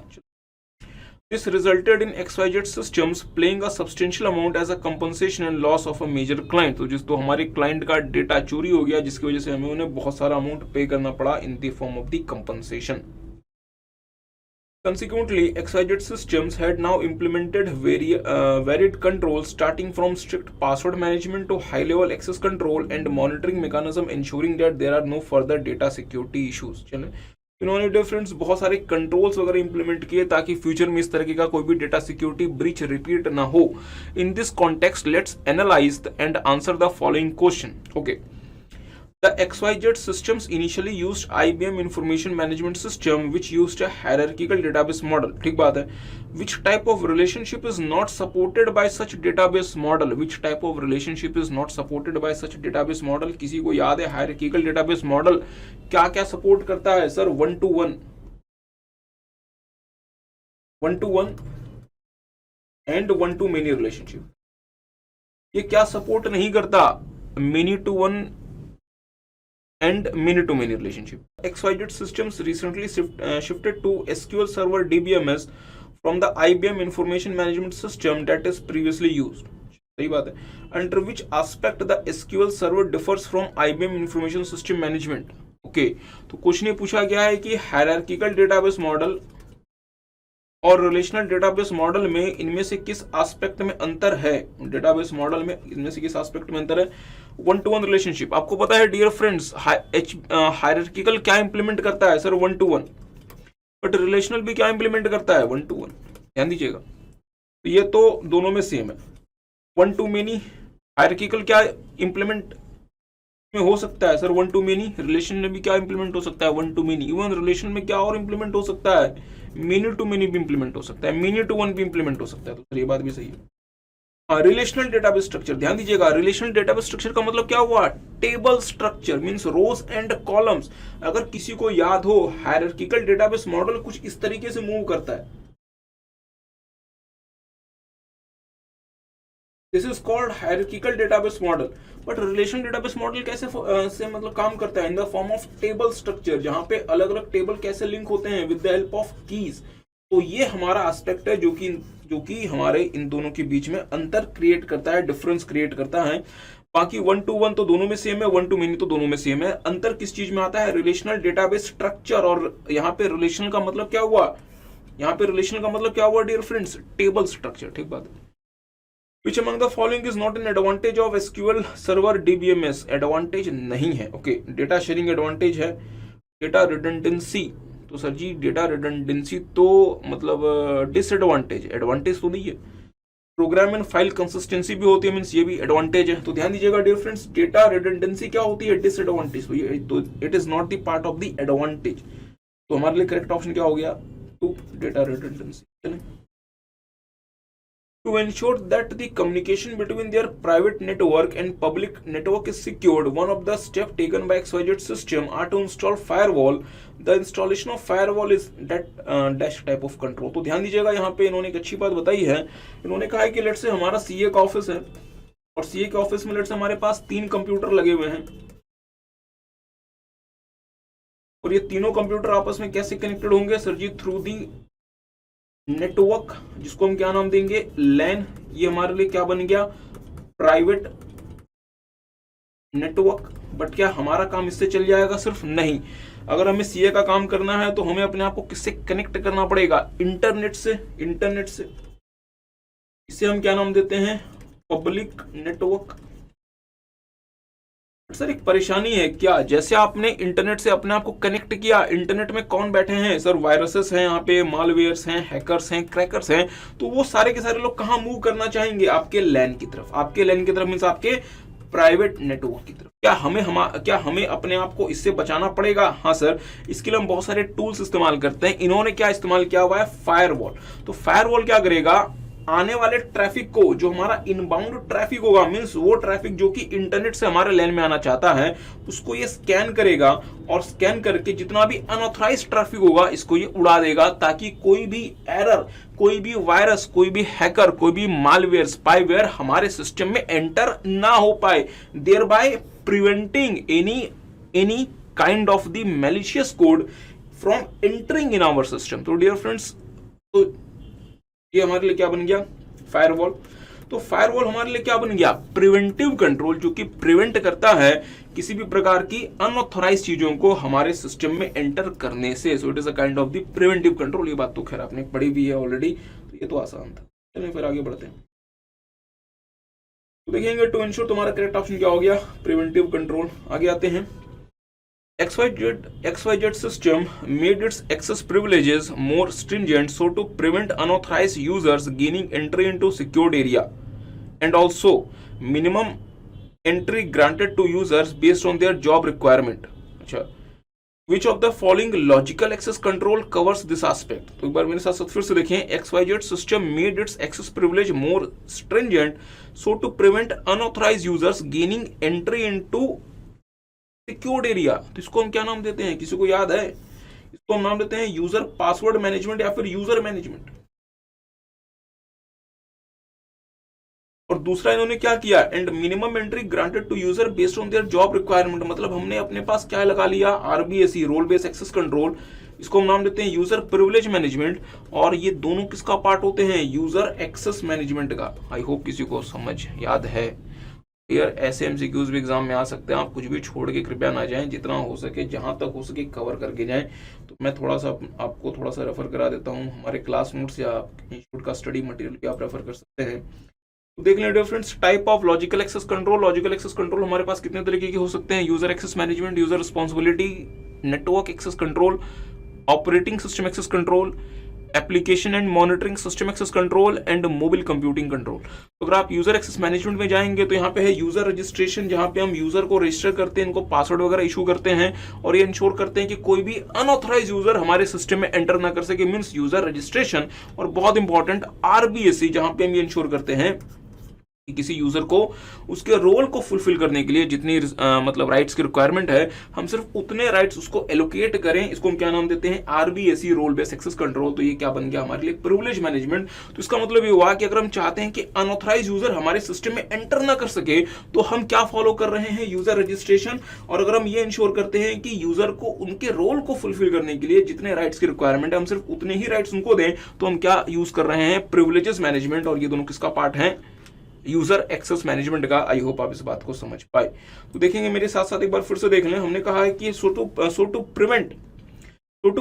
This resulted in XYZ systems paying a substantial amount as a compensation and loss of a major client। तो हमारे क्लाइंट का डेटा चोरी हो गया, जिसकी वजह से हमें उन्हें बहुत सारा अमाउंट पे करना पड़ा in the form of the compensation। Consequently, XYZ systems had now implemented varied controls, starting from strict password management to high-level access control and monitoring mechanism, ensuring that there are no further data security issues। चलें, इन्होंने difference बहुत सारे controls वगैरह implement किए ताकि future में इस तरह का कोई भी डेटा सिक्योरिटी ब्रीच रिपीट ना हो। In this context let's analyse and answer the following question. Okay, the XYZ systems initially used IBM Information Management System, which used a hierarchical database model। ठीक बात है। Which type of relationship is not supported by such database model? Which type of relationship is not supported by such database model? किसी को याद है hierarchical database model क्या क्या support करता है? Sir 1-to-1 and 1-to-many relationship। ये क्या सपोर्ट नहीं करता? many-to-1 and many-to-many relationship। XYZ systems recently shifted to SQL Server DBMS from the IBM Information Management System that is previously used। सही बात है। Under which aspect the SQL Server differs from IBM Information System Management? Okay, तो question ये पूछा गया है कि hierarchical database model और रिलेशनल डेटाबेस मॉडल में इनमें से किस एस्पेक्ट में अंतर है। डेटाबेस मॉडल में इनमें से किस एस्पेक्ट में अंतर है। 1-to-1 relationship. आपको पता है डियर फ्रेंड्स, हायरार्किकल क्या इंप्लीमेंट करता है सर, 1-to-1, बट रिलेशनल भी क्या इंप्लीमेंट करता है, 1-to-1। ध्यान दीजिएगा, तो ये तो दोनों में सेम है। 1-to-many हायरार्किकल क्या इंप्लीमेंट में हो सकता है सर, 1-to-many। रिलेशन में भी क्या इंप्लीमेंट हो सकता है, 1-to-many। इवन रिलेशन में क्या और इंप्लीमेंट हो सकता है, many-to-many भी इंप्लीमेंट हो सकता है, many-to-one भी इंप्लीमेंट हो सकता है। तो सर ये बात भी सही है। रिलेशनल डेटाबेस स्ट्रक्चर, ध्यान दीजिएगा, रिलेशनल डेटाबेस स्ट्रक्चर का मतलब क्या हुआ, table structure means rows and columns. अगर किसी को याद हो, हायरार्किकल डेटाबेस मॉडल कुछ इस तरीके से मूव करता है। This is called hierarchical database model. But relation database model कैसे से मतलब काम करता है, in the form of table structure, जहां पे अलग अलग टेबल कैसे लिंक होते हैं with the help of keys. तो ये हमारा एस्पेक्ट है जो कि हमारे इन दोनों के बीच में अंतर क्रिएट करता है, डिफरेंस क्रिएट करता है। बाकी 1-to-1 तो दोनों में सेम है, 1-to-many तो दोनों में सेम है। अंतर किस चीज में आता है, रिलेशनल डेटाबेस स्ट्रक्चर। और यहाँ पे रिलेशन का मतलब क्या हुआ, यहाँ पे रिलेशन का मतलब क्या हुआ डियर फ्रेंड्स, टेबल स्ट्रक्चर। ठीक बात है। Which among the following is not an advantage of SQL Server DBMS? Advantage नहीं है। ओके, डेटा शेयरिंग एडवांटेज है, डेटा रिडंडेंसी। तो सर जी डेटा रिडंडेंसी तो मतलब डिसएडवांटेज, एडवांटेज तो नहीं है। प्रोग्राम एंड फाइल कंसिस्टेंसी भी होती है, मींस ये भी एडवांटेज है। तो ध्यान दीजिएगा डियर फ्रेंड्स, डेटा रिडंडेंसी क्या होती है, डिसएडवांटेज। तो it is not the part of the advantage. तो हमारे लिए करेक्ट ऑप्शन क्या हो गया, 2, डेटा रिडंडेंसी। चलें, to ensure that the communication between their private network and public network is secured, one of the steps taken by XYZ system are to install firewall. The installation of firewall is that dash type of control. तो ध्यान दीजिएगा, यहाँ पे इन्होंने एक अच्छी बात बताई है। इन्होंने कहा है कि लेट से हमारा सीए का ऑफिस है और सीए के ऑफिस में लेट से हमारे पास 3 कंप्यूटर लगे हुए हैं और ये तीनों कंप्यूटर आपस में कैसे कनेक्टेड होंगे sir ji, through the network, जिसको हम क्या नाम देंगे, लैन। ये हमारे लिए क्या बन गया, प्राइवेट नेटवर्क। बट क्या हमारा काम इससे चल जाएगा सिर्फ, नहीं। अगर हमें सीए का काम करना है तो हमें अपने आप को किससे कनेक्ट करना पड़ेगा, इंटरनेट से। इंटरनेट से इसे हम क्या नाम देते हैं, पब्लिक नेटवर्क। सर एक परेशानी है क्या, जैसे आपने इंटरनेट से अपने आप को कनेक्ट किया, इंटरनेट में कौन बैठे हैं सर, वायरसेस हैं, यहाँ पे मालवेयर्स हैं, हैकर्स हैं, क्रैकर्स हैं। तो वो सारे के सारे लोग कहाँ मूव करना चाहेंगे, आपके लैन की तरफ। आपके लैन की तरफ मींस आपके प्राइवेट नेटवर्क की तरफ। क्या हमें अपने आप को इससे बचाना पड़ेगा, हाँ सर। इसके लिए हम बहुत सारे टूल्स इस्तेमाल करते हैं। इन्होंने क्या इस्तेमाल किया हुआ है, फायरवॉल। तो फायरवॉल क्या करेगा, आने वाले ट्रैफिक को, जो हमारा इनबाउंड ट्रैफिक होगा, मींस वो ट्रैफिक जो कि इंटरनेट से हमारे लैन में आना चाहता है, उसको ये स्कैन करेगा और स्कैन करके जितना भी अनऑथराइज्ड ट्रैफिक होगा इसको ये उड़ा देगा, ताकि कोई भी एरर, कोई भी वायरस, कोई भी हैकर, कोई भी मालवेयर, स्पाईवेयर हमारे सिस्टम में एंटर ना हो पाए, thereby preventing any kind of the malicious code from entering in our system. तो डियर फ्रेंड्स, तो ये हमारे लिए क्या बन गया, फायरवॉल। तो फायरवॉल हमारे लिए क्या बन गया, प्रिवेंटिव कंट्रोल, जो कि प्रिवेंट करता है किसी भी प्रकार की अनऑथराइज चीजों को हमारे सिस्टम में एंटर करने से। So it is a kind of the preventive control. ये बात तो खैर आपने पढ़ी भी है ऑलरेडी, तो ये तो आसान था। चलिए फिर आगे बढ़ते हैं। तो देखेंगे टू इंश्योर, तुम्हारा करेक्ट ऑप्शन क्या हो गया, प्रिवेंटिव कंट्रोल। आगे आते हैं। XYZ system made its access privileges more stringent so to prevent unauthorized users gaining entry into secured area, and also minimum entry granted to users based on their job requirement. अच्छा, which of the following logical access control covers this aspect? तो एक बार मेरे साथ फिर से देखें। XYZ system made its access privilege more stringent so to prevent unauthorized users gaining entry into secured area. तो इसको हम क्या नाम देते हैं, किसी को याद है? इसको हम नाम देते हैं यूजर पासवर्ड मैनेजमेंट या फिर यूजर मैनेजमेंट। और दूसरा इन्होंने क्या किया, and minimum entry granted to user based on their job requirement. मतलब हमने अपने पास क्या लगा लिया, RBSE, role based access control. इसको हम नाम देते हैं यूजर प्रिविलेज मैनेजमेंट। और ये दोनों किसका पार्ट होते हैं, यूजर एक्सेस मैनेजमेंट का। आई होप किसी को समझ याद है। यार ऐसे एमसीक्यूज भी एग्जाम में आ सकते हैं, आप कुछ भी छोड़ के कृपया ना जाएं, जितना हो सके जहां तक हो सके कवर करके जाएं। तो मैं थोड़ा सा आपको थोड़ा सा रेफर करा देता हूं, हमारे क्लास नोट्स या इंस्टीट्यूट का स्टडी मटेरियल भी आप रेफर कर सकते हैं। तो देख लें difference type of logical access control. Logical access control हमारे पास कितने तरीके के हो सकते हैं? User access management, user responsibility, network access control, operating system access control, application and monitoring system access control and mobile computing control. तो अगर आप यूजर एक्सेस मैनेजमेंट में जाएंगे तो यहाँ पे है यूजर रजिस्ट्रेशन, जहाँ पे हम यूजर को रजिस्टर करते हैं, इनको पासवर्ड वगैरह इशू करते हैं और ये इंश्योर करते हैं कि कोई भी अनऑथराइज यूजर हमारे सिस्टम में एंटर ना कर सके, मीन्स यूजर रजिस्ट्रेशन। और बहुत इंपॉर्टेंट आरबीएससी, जहां पे हम ये इंश्योर करते हैं कि किसी यूजर को उसके रोल को फुलफिल करने के लिए जितनी मतलब राइट्स की रिक्वायरमेंट है, हम सिर्फ उतने राइट्स उसको एलोकेट करें। इसको हम क्या नाम देते हैं? RBSC, role based access control. तो ये क्या बन गया हमारे लिए? Privilege management. तो इसका मतलब ये हुआ कि अगर हम चाहते हैं कि अनऑथराइज यूजर हमारे सिस्टम में एंटर ना कर सके, तो हम क्या फॉलो कर रहे हैं? User registration. और अगर हम ये इंश्योर करते हैं कि यूजर को उनके रोल को फुलफिल करने के लिए जितने राइट्स की रिक्वायरमेंट है हम सिर्फ उतने ही राइट्स उनको दें, तो हम क्या यूज कर रहे हैं? Privileges management. और ये दोनों किसका पार्ट है? यूजर एक्सेस मैनेजमेंट का। आई होप आप इस बात को समझ पाए। तो देखेंगे मेरे साथ साथ एक बार फिर से देख लें। हमने कहा है कि so to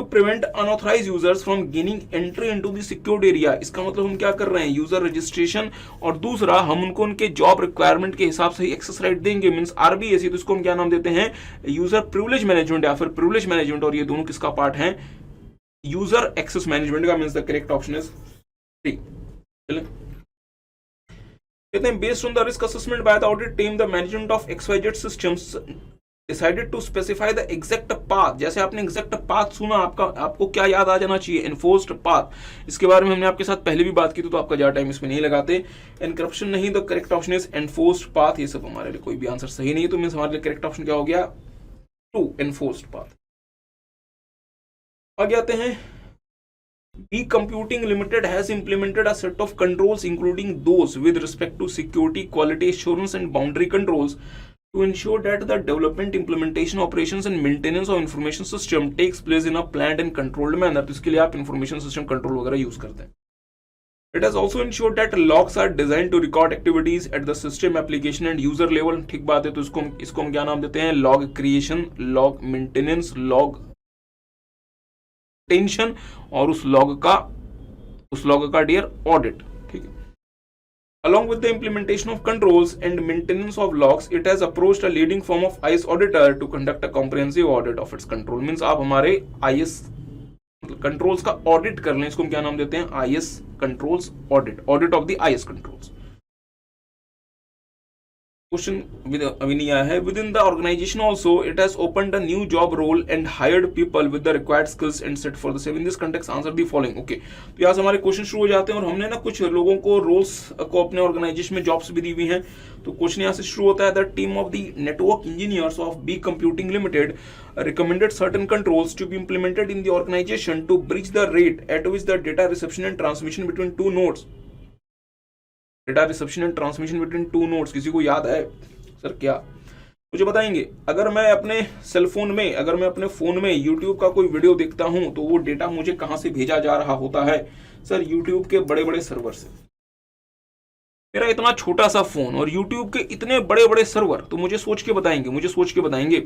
prevent unauthorised users from gaining entry into the secured area. इसका मतलब हम क्या कर रहे हैं? User registration. और दूसरा, हम उनको उनके जॉब रिक्वायरमेंट के हिसाब से ही एक्सेस राइट देंगे, मींस आरबीएससी। तो इसको हम क्या नाम देते हैं? यूजर प्रिविलेज मैनेजमेंट या फिर प्रिविलेज मैनेजमेंट। और ये दोनों किसका पार्ट है? यूजर एक्सेस मैनेजमेंट का। Means the correct option is D. चलें, कहते हैं based on the risk assessment by the audit team, the management of XYZ systems decided to specify the exact path. जैसे आपने एग्जैक्ट पाथ सुना, आपको क्या याद आ जाना चाहिए? Enforced path. इसके बारे में हमने आपके साथ पहले भी बात की थी, तो आपका ज्यादा टाइम इसमें नहीं लगाते। एनक्रिप्शन नहीं, the correct option is enforced path. ये सब हमारे लिए कोई भी आंसर सही नहीं, तो मींस हमारे लिए करेक्ट ऑप्शन क्या हो गया? 2, एनफोर्स्ड पाथ। आगे आते हैं। B Computing Limited has implemented a set of controls, including those with respect to security, quality assurance, and boundary controls, to ensure that the development, implementation, operations, and maintenance of information system takes place in a planned and controlled manner. तो इसके लिए आप information system control वगैरह use करते हैं। It has also ensured that logs are designed to record activities at the system, application, and user level. ठीक बात है। तो इसको हम क्या नाम देते हैं? log creation, log maintenance, log tension, और उस लॉग का डियर ऑडिट। ठीक है। Along with the implementation of controls and maintenance of logs, it has approached a leading firm of IS auditor to conduct a comprehensive audit of its control. Means आप हमारे IS controls का audit कर लें, इसको हम क्या नाम देते हैं? IS controls audit, audit of the IS controls. Question अभी नहीं आया है। Within the organisation also it has opened a new job role and hired people with the required skills and set for the same. In this context answer the following. Okay, तो यहाँ से हमारे question शुरू हो जाते हैं और हमने ना कुछ लोगों को रोल्स को अपने ऑर्गेनाइजेशन में जॉब्स भी दी हुई हैं। तो क्वेश्चन यहाँ से शुरू होता है। The team of the network engineers of B Computing Limited recommended certain controls to be implemented in the organization to bridge the rate at which the data reception and transmission between two nodes. Data reception and transmission between two nodes. किसी को याद है sir क्या? मुझे बताएंगे। अगर मैं अपने सेलफोन में, अगर मैं अपने फोन में यूट्यूब का कोई वीडियो देखता हूं तो वो डेटा मुझे कहां से भेजा जा रहा होता है? सर यूट्यूब के बड़े बड़े सर्वर से। मेरा इतना छोटा सा फोन और यूट्यूब के इतने बड़े बड़े सर्वर, तो मुझे सोच के बताएंगे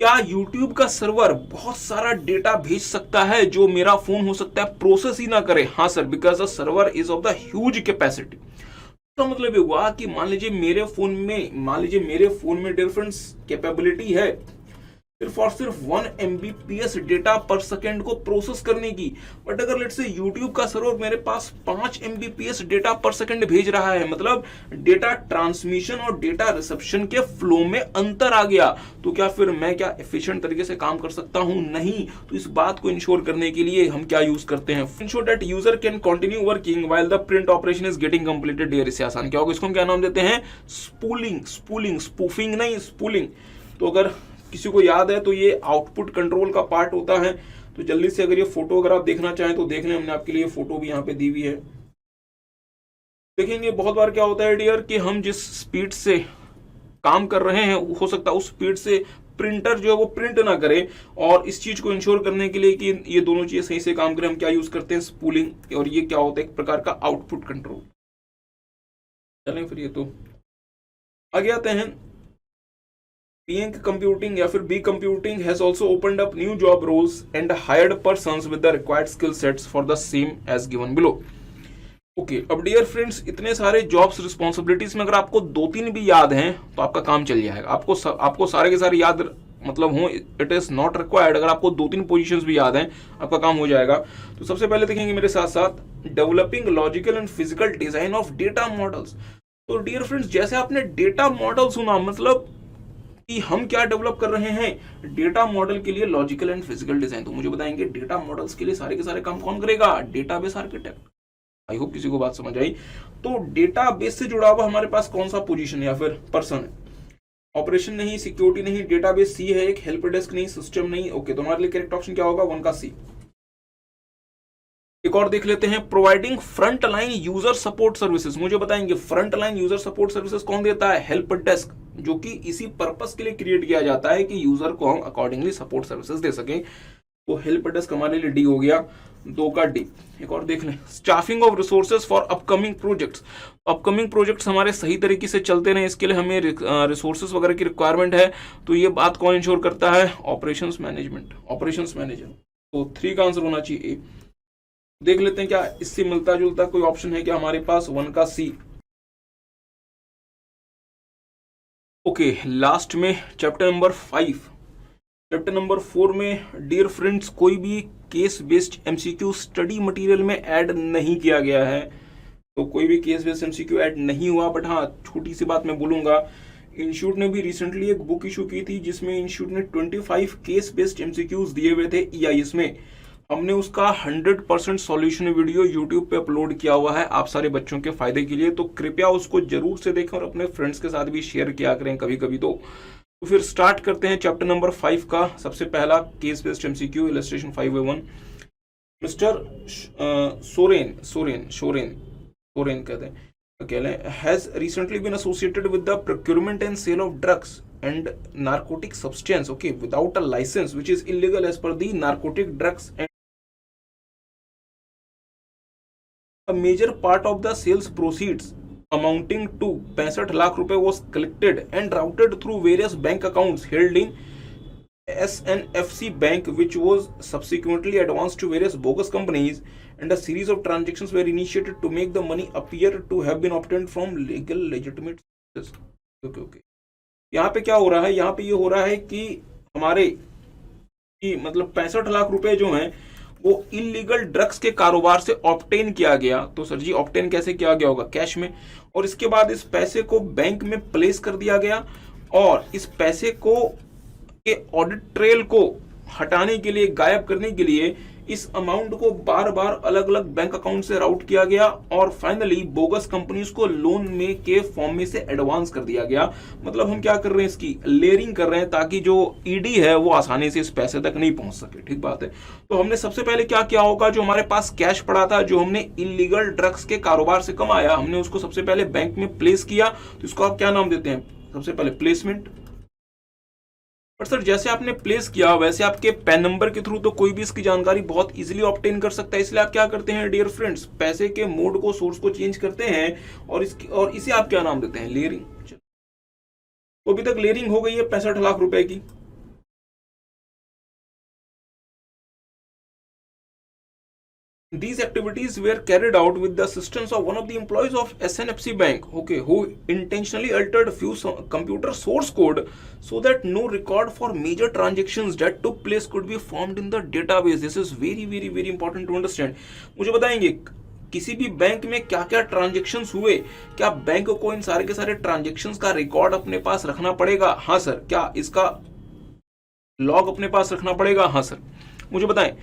क्या YouTube का सर्वर बहुत सारा डेटा भेज सकता है जो मेरा फोन हो सकता है प्रोसेस ही ना करे? हाँ sir, because the server is of the huge capacity. तो मतलब ये हुआ कि मान लीजिए मेरे फोन में डिफरेंट कैपेबिलिटी है सिर्फ और सिर्फ 1 Mbps डेटा पर सेकेंड को प्रोसेस करने की। बट अगर लेट्स से YouTube का सर्वर मेरे पास 5 Mbps डेटा पर सेकेंड भेज रहा है, मतलब डेटा ट्रांसमिशन और डेटा रिसेप्शन के फ्लो में अंतर आ गया, तो क्या फिर मैं क्या एफिशिएंट तरीके से काम कर सकता हूं? नहीं। तो इस बात को इंश्योर करने के लिए हम क्या यूज करते हैं? Ensure that user can continue working while the print operation is getting completed. ये इससे आसान क्या होगा? इसको हम क्या नाम देते हैं? स्पूफिंग नहीं, स्पूलिंग। तो अगर किसी को याद है तो ये आउटपुट कंट्रोल का पार्ट होता है। तो जल्दी से अगर ये फोटो अगर आप देखना चाहें तो देख लें, हमने आपके लिए फोटो भी यहाँ पे दी हुई है। देखेंगे बहुत बार क्या होता है डियर कि हम जिस स्पीड से काम कर रहे हैं हो सकता है उस स्पीड से प्रिंटर जो है वो प्रिंट ना करे, और इस चीज को इंश्योर करने के लिए कि ये दोनों चीजें सही से काम करें हम क्या यूज करते हैं? स्पूलिंग। और ये क्या होता है? एक प्रकार का आउटपुट कंट्रोल। चलें फिर ये तो आगे आते हैं, Being computing या फिर B computing has also opened up new job roles and hired persons with the required skill sets for the same as given below. Okay, अब डियर फ्रेंड्स, इतने सारे जॉब्स रिस्पॉन्सिबिलिटीज में अगर आपको 2-3 भी याद हैं तो आपका काम चल जाएगा। आपको सारे के सारे याद मतलब हो, इट इज नॉट रिक्वायर्ड। अगर आपको 2-3 पोजीशंस भी याद हैं आपका काम हो जाएगा। तो सबसे पहले देखेंगे मेरे साथ साथ, developing logical and physical design of data models. तो डियर फ्रेंड्स, जैसे आपने डेटा मॉडल सुना, मतलब कि हम क्या डेवलप कर रहे हैं, डेटा मॉडल के लिए लॉजिकल एंड फिजिकल डिजाइन। तो मुझे बताएंगे डेटा मॉडल्स के लिए सारे के सारे काम कौन करेगा, डेटाबेस आर्किटेक्ट। आई होप किसी को बात समझ आई। तो डेटाबेस से जुड़ा हुआ हमारे पास कौन सा पोजीशन या फिर पर्सन है, ऑपरेशन नहीं, सिक्योरिटी नहीं, डेटाबेस सी है एक, हेल्प डेस्क नहीं, सिस्टम नहीं। ओके, तो हमारे लिए करेक्ट ऑप्शन क्या होगा, 1 का सी। एक और देख लेते हैं, providing front line user support services. मुझे बताएंगे front line user support services कौन देता है, हेल्प डेस्क, जो कि इसी पर्पस के लिए क्रिएट किया जाता है कि यूजर को हम अकॉर्डिंगली सपोर्ट सर्विसेज दे सकें। तो हेल्प डेस्क हमारे लिए डी हो गया, 2 का डी। एक और देख लें, staffing of resources for upcoming projects. Upcoming projects हमारे सही तरीके से चलते रहे, इसके लिए हमें रिसोर्सेज वगैरह की रिक्वायरमेंट है। तो ये बात कौन इंश्योर करता है, ऑपरेशंस मैनेजमेंट, ऑपरेशंस मैनेजर। तो 3 का आंसर होना चाहिए ए। देख लेते हैं क्या इससे मिलता जुलता कोई ऑप्शन है क्या हमारे पास, 1 का सी। ओके, लास्ट में चैप्टर नंबर 5, चैप्टर नंबर 4 में डियर फ्रेंड्स कोई भी case based MCQ study material में ऐड नहीं किया गया है। तो कोई भी केस बेस्ड एमसीक्यू ऐड नहीं हुआ। बट हाँ, छोटी सी बात मैं बोलूंगा, इंस्टीट्यूट ने भी रिसेंटली एक बुक इशू की थी जिसमें इंस्टीट्यूट ने 25 केस बेस्ड एमसीक्यूज दिए हुए थे EIS में। हमने उसका 100% सॉल्यूशन वीडियो यूट्यूब पे अपलोड किया हुआ है आप सारे बच्चों के फायदे के लिए। तो कृपया उसको जरूर से देखें और अपने फ्रेंड्स के साथ भी शेयर किया करें कभी कभी। तो फिर स्टार्ट करते हैं चैप्टर नंबर 5 का सबसे पहला case based MCQ, illustration 5A1। Mister Soren कहते हैं, अकेले has recently been associated with the procurement and sale of drugs and narcotic substance, okay, without a license, which is illegal as per the Narcotic Drugs and a major part of the sales proceeds amounting to 65 lakh रुपए was collected and routed through various bank accounts held in SNFC Bank, which was subsequently advanced to various bogus companies, and a series of transactions were initiated to make the money appear to have been obtained from legal legitimate sources. Okay. यहाँ पे क्या हो रहा है, यहाँ पे ये हो रहा है कि हमारे कि मतलब 65 लाख रुपए जो हैं वो इलीगल ड्रग्स के कारोबार से ऑब्टेन किया गया। तो सर जी ऑब्टेन कैसे किया गया होगा, कैश में, और इसके बाद इस पैसे को बैंक में प्लेस कर दिया गया और इस पैसे को के ऑडिट ट्रेल को हटाने के लिए, गायब करने के लिए इस अमाउंट को बार बार अलग अलग बैंक अकाउंट से राउट किया गया और फाइनली बोगस कंपनीज को लोन में के फॉर्म में से एडवांस कर दिया गया। मतलब हम क्या कर रहे हैं, इसकी लेयरिंग कर रहे हैं ताकि जो ईडी है वो आसानी से इस पैसे तक नहीं पहुंच सके। ठीक बात है। तो हमने सबसे पहले क्या किया होगा, जो हमारे पास कैश पड़ा था, जो हमने इलीगल ड्रग्स के कारोबार से कमाया, हमने उसको सबसे पहले बैंक में प्लेस किया। तो इसको आप क्या नाम देते हैं, सबसे पहले प्लेसमेंट। पर सर जैसे आपने प्लेस किया वैसे आपके पैन नंबर के थ्रू तो कोई भी इसकी जानकारी बहुत इजीली ऑब्टेन कर सकता है। इसलिए आप क्या करते हैं डियर फ्रेंड्स, पैसे के मोड को, सोर्स को चेंज करते हैं और इसे आप क्या नाम देते हैं, लेयरिंग। तो अभी तक लेयरिंग हो गई है 65 लाख रुपए की। These activities were carried out with the assistance of one of the employees of SNFC Bank, okay, who intentionally altered few computer source code so that no record for major transactions that took place could be formed in the database. This is very important to understand. मुझे बताएंगे किसी भी bank में क्या क्या transactions हुए, क्या bank को इन सारे के सारे ट्रांजेक्शन्स का रिकॉर्ड अपने पास रखना पड़ेगा? हाँ सर। क्या इसका लॉग अपने पास रखना पड़ेगा? हाँ सर। मुझे बताएं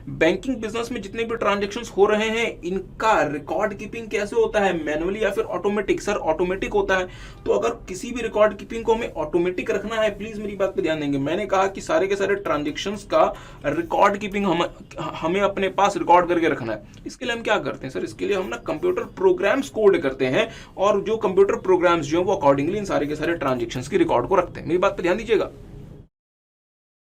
बैंकिंग बिजनेस में जितने भी ट्रांजैक्शंस हो रहे हैं इनका रिकॉर्ड कीपिंग कैसे होता है, मैनुअली या फिर ऑटोमेटिक? सर ऑटोमेटिक होता है। तो अगर किसी भी रिकॉर्ड कीपिंग को हमें ऑटोमेटिक रखना है, प्लीज मेरी बात पे ध्यान देंगे, मैंने कहा कि सारे के सारे ट्रांजैक्शंस का रिकॉर्ड कीपिंग हमें अपने पास रिकॉर्ड करके रखना है। इसके लिए हम क्या करते हैं सर, इसके लिए हम ना कंप्यूटर प्रोग्राम्स कोड करते हैं और जो कंप्यूटर प्रोग्राम्स जो है वो अकॉर्डिंगली इन सारे के सारे ट्रांजेक्शंस की रिकॉर्ड को रखते हैं। मेरी बात पे ध्यान दीजिएगा।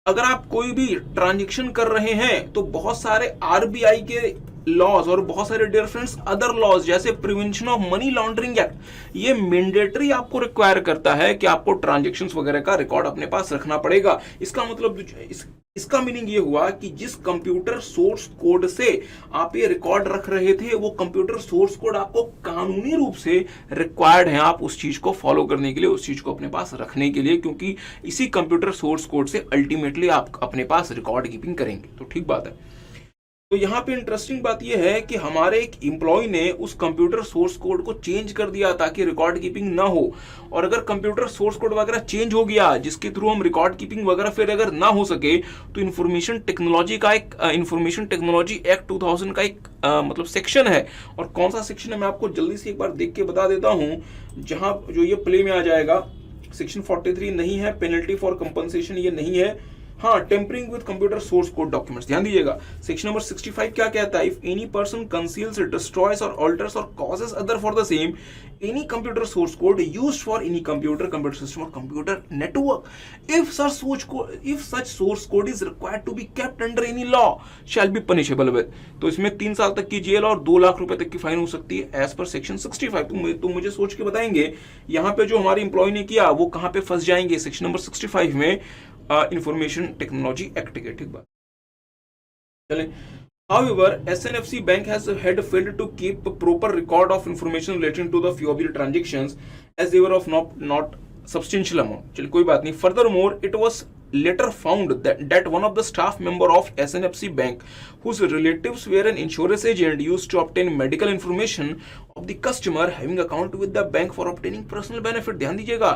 अगर आप कोई भी ट्रांजैक्शन कर रहे हैं तो बहुत सारे आरबीआई के लॉज और बहुत सारे डियर फ्रेंड्स अदर लॉज जैसे prevention of money laundering act, ये मैंडेटरी आपको रिक्वायर करता है कि आपको ट्रांजैक्शंस वगैरह का रिकॉर्ड अपने पास रखना पड़ेगा। इसका मतलब इसका मीनिंग ये हुआ कि जिस कंप्यूटर सोर्स कोड से आप ये रिकॉर्ड रख रहे थे वो कंप्यूटर सोर्स कोड आपको कानूनी रूप से रिक्वायर्ड है आप उस चीज को फॉलो करने के लिए, उस चीज को अपने पास रखने के लिए, क्योंकि इसी कंप्यूटर सोर्स कोड से अल्टीमेटली आप अपने पास रिकॉर्ड कीपिंग करेंगे। तो ठीक बात है। तो यहाँ पे इंटरेस्टिंग बात यह है कि हमारे एक एम्प्लॉय ने उस कंप्यूटर सोर्स कोड को चेंज कर दिया ताकि रिकॉर्ड कीपिंग ना हो। और अगर कंप्यूटर सोर्स कोड वगैरह चेंज हो गया जिसके थ्रू हम रिकॉर्ड कीपिंग वगैरह फिर अगर ना हो सके तो इंफॉर्मेशन टेक्नोलॉजी का एक इंफॉर्मेशन टेक्नोलॉजी एक्ट 2000 का एक मतलब सेक्शन है। और कौन सा सेक्शन है मैं आपको जल्दी से एक बार देख के बता देता हूँ, जहां जो ये प्ले में आ जाएगा। सेक्शन 43 नहीं है, पेनल्टी फॉर कंपनसेशन ये नहीं है, हाँ tampering with computer source code documents. ध्यान दीजिएगा सेक्शन नंबर 65 क्या कहता है, if any person conceals, destroys और ऑल्टर्स और causes other for the same any computer source code used for any computer system और computer network, if such source code is required to be kept under any law shall be punishable with. तो इसमें 3 साल तक की jail और 2 लाख रुपए तक की फाइन हो सकती है एज पर सेक्शन 65। तो मुझे सोच के बताएंगे यहाँ पे जो हमारे एम्प्लॉय ने किया वो कहाँ पे फंस जाएंगे, सेक्शन नंबर 65 में इंफॉर्मेशन टेक्नोलॉजी एक्ट के। ठीक बात चले। However, SNFC Bank has had failed to keep proper record of information relating to the few of the transactions as they were of not substantial amount. चलिए कोई बात नहीं। Furthermore, it was later found that one of the staff member of SNFC Bank whose relatives were an insurance agent used to obtain medical information of the customer having account with the bank for obtaining personal benefit। ध्यान दीजिएगा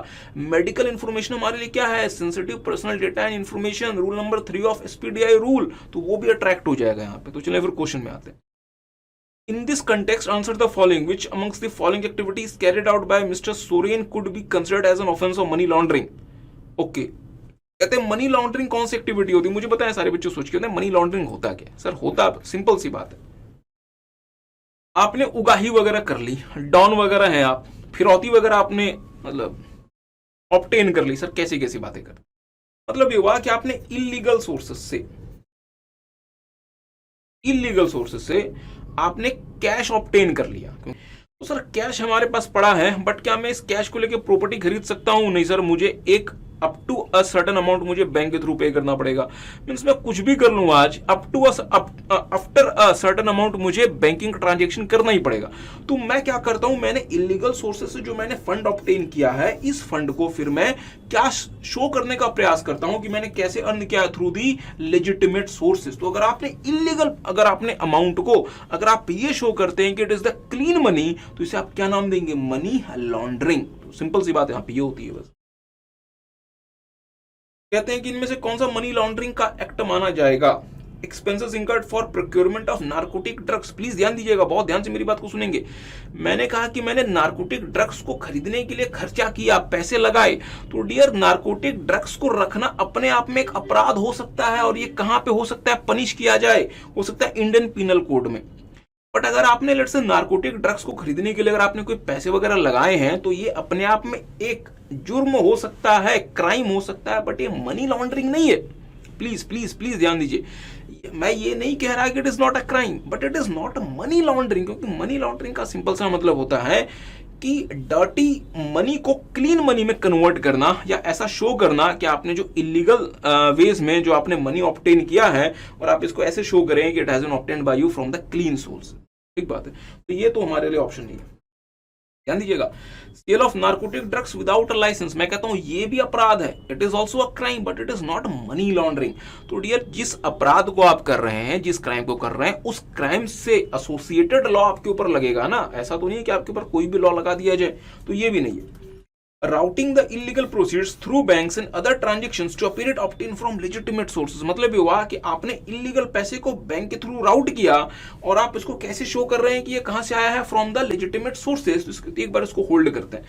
medical information हमारे लिए क्या है, sensitive personal data and information, rule number 3 of SPDI rule, तो वो भी attract हो जाएगा यहाँ पे। तो चलिए फिर क्वेश्चन में आते हैं। In this context, answer the following: which amongst the following activities carried out by Mr. Soren could be considered as an offense of money laundering? Okay. कहते हैं मनी लॉन्ड्रिंग कौन सी एक्टिविटी होती है, मुझे बताएं सारे बच्चे सोच के होते हैं मनी लॉन्ड्रिंग होता क्या सर। होता सिंपल सी बात है, आपने उगाही वगैरह कर ली, डॉन वगैरह है आप, फिरौती वगैरह आपने मतलब ऑब्टेन कर ली। सर कैसी कैसी बातें कर, मतलब ये हुआ कि आपने इलीगल सोर्सेस से आपने कैश ऑब्टेन कर लिया। तो सर कैश हमारे पास पड़ा है बट क्या मैं इस कैश को लेके प्रॉपर्टी खरीद सकता हूं? नहीं सर, मुझे एक up to a certain amount मुझे बैंक के थ्रू पे करना पड़ेगा। मींस मैं कुछ भी कर लूं आज, आफ्टर अ सर्टेन अमाउंट मुझे बैंकिंग ट्रांजैक्शन करना ही पड़ेगा। तो मैं क्या करता हूं, मैंने इलीगल सोर्सेस से जो मैंने फंड ऑब्टेन किया है इस फंड को फिर मैं क्या शो करने का प्रयास करता हूं कि मैंने कैसे अर्न किया है, थ्रू दी लेजिटिमेट सोर्सेस। तो अगर आपने इलीगल आपने अमाउंट को अगर आप ये शो करते हैं कि it is the clean money, तो इसे आप क्या नाम देंगे, मनी लॉन्ड्रिंग। तो सिंपल सी बात यहाँ पे ये होती है बस। कहते हैं कि इनमें से कौन सा मनी लॉन्ड्रिंग का एक्ट माना जाएगा? Expenses incurred for procurement of narcotic drugs. Please ध्यान दीजिएगा, बहुत ध्यान से मेरी बात को सुनेंगे। मैंने कहा कि मैंने नार्कोटिक ड्रग्स को खरीदने के लिए खर्चा किया, पैसे लगाए। तो डियर नार्कोटिक ड्रग्स को रखना अपने आप में एक अपराध हो सकता है, और ये कहां पे हो सकता है, पनिश किया जाए, हो सकता है इंडियन पिनल कोड में। बट अगर आपने लेट्स से नार्कोटिक ड्रग्स को खरीदने के लिए अगर आपने कोई पैसे वगैरह लगाए हैं तो ये अपने आप में एक जुर्म हो सकता है, क्राइम हो सकता है, बट ये मनी लॉन्ड्रिंग नहीं है। प्लीज प्लीज प्लीज ध्यान दीजिए, मैं ये नहीं कह रहा कि it is not a crime but it is not a money laundering, क्योंकि मनी लॉन्ड्रिंग का सिंपल सा मतलब होता है कि डर्टी मनी को क्लीन मनी में कन्वर्ट करना, या ऐसा शो करना कि आपने जो इलीगल वेज में जो आपने मनी ऑब्टेन किया है और आप इसको ऐसे शो करें कि it has been obtained by you from the clean source. ठीक बात है, तो ये तो हमारे लिए ऑप्शन नहीं है। ध्यान दीजिएगा, sale of narcotic drugs without a licence, मैं कहता हूं ये भी अपराध है, it is also a crime but it is not money laundering. तो डियर जिस अपराध को आप कर रहे हैं, जिस क्राइम को कर रहे हैं, उस क्राइम से एसोसिएटेड लॉ आपके ऊपर लगेगा ना। ऐसा तो नहीं है कि आपके ऊपर कोई भी लॉ लगा दिया जाए, तो ये भी नहीं है। Routing the illegal proceeds through banks and other transactions to a period obtained from legitimate sources, मतलब ये हुआ कि आपने इलीगल पैसे को बैंक के थ्रू राउट किया और आप इसको कैसे शो कर रहे हैं कि ये कहां से आया है, फ्रॉम द लेजिटिमेट सोर्सेस। एक बार इसको होल्ड करते हैं।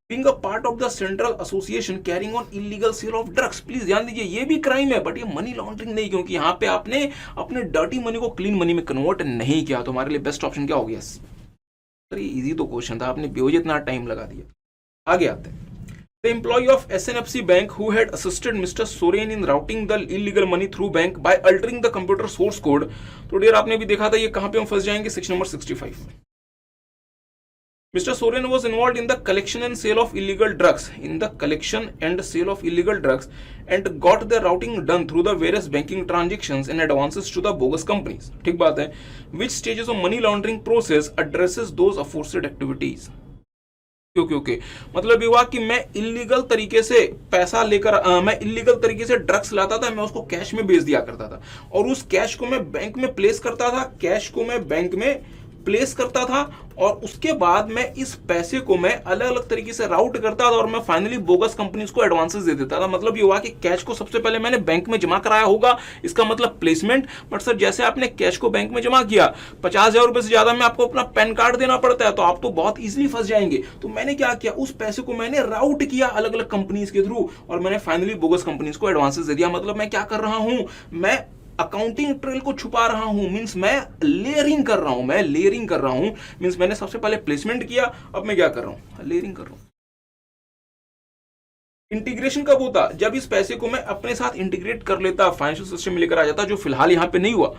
Being a part of the central association carrying on illegal sale of drugs, please ध्यान दीजिए ये भी क्राइम है बट ये मनी लॉन्ड्रिंग नहीं, क्योंकि यहाँ पे आपने अपने डर्टी मनी को क्लीन मनी में कन्वर्ट नहीं किया। तो हमारे लिए बेस्ट ऑप्शन क्या हो गया? सर ये इजी तो क्वेश्चन था, आपने बेवजह इतना टाइम लगा दिया। आगे आते हैं। The employee of SNFC Bank who had assisted Mr. Soren in routing the illegal money through bank by altering the computer source code. तो डियर आपने भी देखा था ये कहां पे हम फंस जाएंगे, सेक्शन नंबर 65 में. Mr. Soren was involved in the collection and sale of illegal drugs, and got the routing done through the various banking transactions and advances to the bogus companies. ठीक बात है. Which stages of money laundering process addresses those aforesaid activities? Okay. मतलब ये हुआ कि मैं illegal तरीके से पैसा लेकर मैं इलीगल तरीके से ड्रग्स लाता था, मैं उसको कैश में बेच दिया करता था और उस कैश को मैं बैंक में प्लेस करता था और उसके बाद मैं इस पैसे को मैं अलग अलग तरीके से राउट करता था और मैं फाइनली बोगस कंपनीज को एडवांसेस दे देता था. मतलब ये हुआ कि कैश को सबसे पहले मैंने बैंक में जमा कराया होगा, इसका मतलब प्लेसमेंट. बट सर जैसे आपने कैश को बैंक में जमा किया, 50,000 रुपए से ज्यादा में आपको अपना पैन कार्ड देना पड़ता है, तो आप तो बहुत इजीली फंस जाएंगे. तो मैंने क्या किया, उस पैसे को मैंने राउट किया अलग अलग कंपनीज के थ्रू और मैंने फाइनली बोगस कंपनीज को एडवांसेस दे दिया. मतलब मैं क्या कर रहा हूं, मैं अकाउंटिंग ट्रेल को छुपा रहा हूं. मींस मैं लेयरिंग कर रहा हूं. मींस मैंने सबसे पहले प्लेसमेंट किया, अब मैं क्या कर रहा हूं, लेयरिंग कर रहा हूं. इंटीग्रेशन कब होता, जब इस पैसे को मैं अपने साथ इंटीग्रेट कर लेता, फाइनेंशियल सिस्टम में लेकर आ जाता, जो फिलहाल यहां पे नहीं हुआ.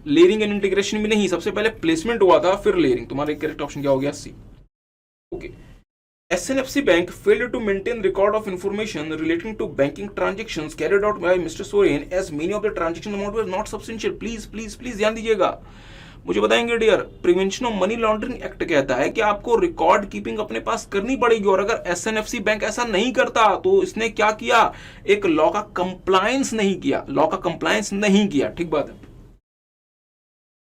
लेयरिंग एंड इंटीग्रेशन भी नहीं, सबसे पहले प्लेसमेंट हुआ था फिर लेयरिंग. तुम्हारा करेक्ट ऑप्शन क्या हो गया, सी. Okay. SNFC Bank failed to maintain record of information relating to banking transactions carried out by Mr. Soren, as many of the transaction amount was not substantial. Please ध्यान दीजिएगा, मुझे बताएंगे dear. Prevention of money laundering act कहता है कि आपको record keeping अपने पास करनी पड़ेगी और अगर SNFC बैंक ऐसा नहीं करता तो इसने क्या किया, एक लॉ का कंप्लायंस नहीं किया. ठीक बात है.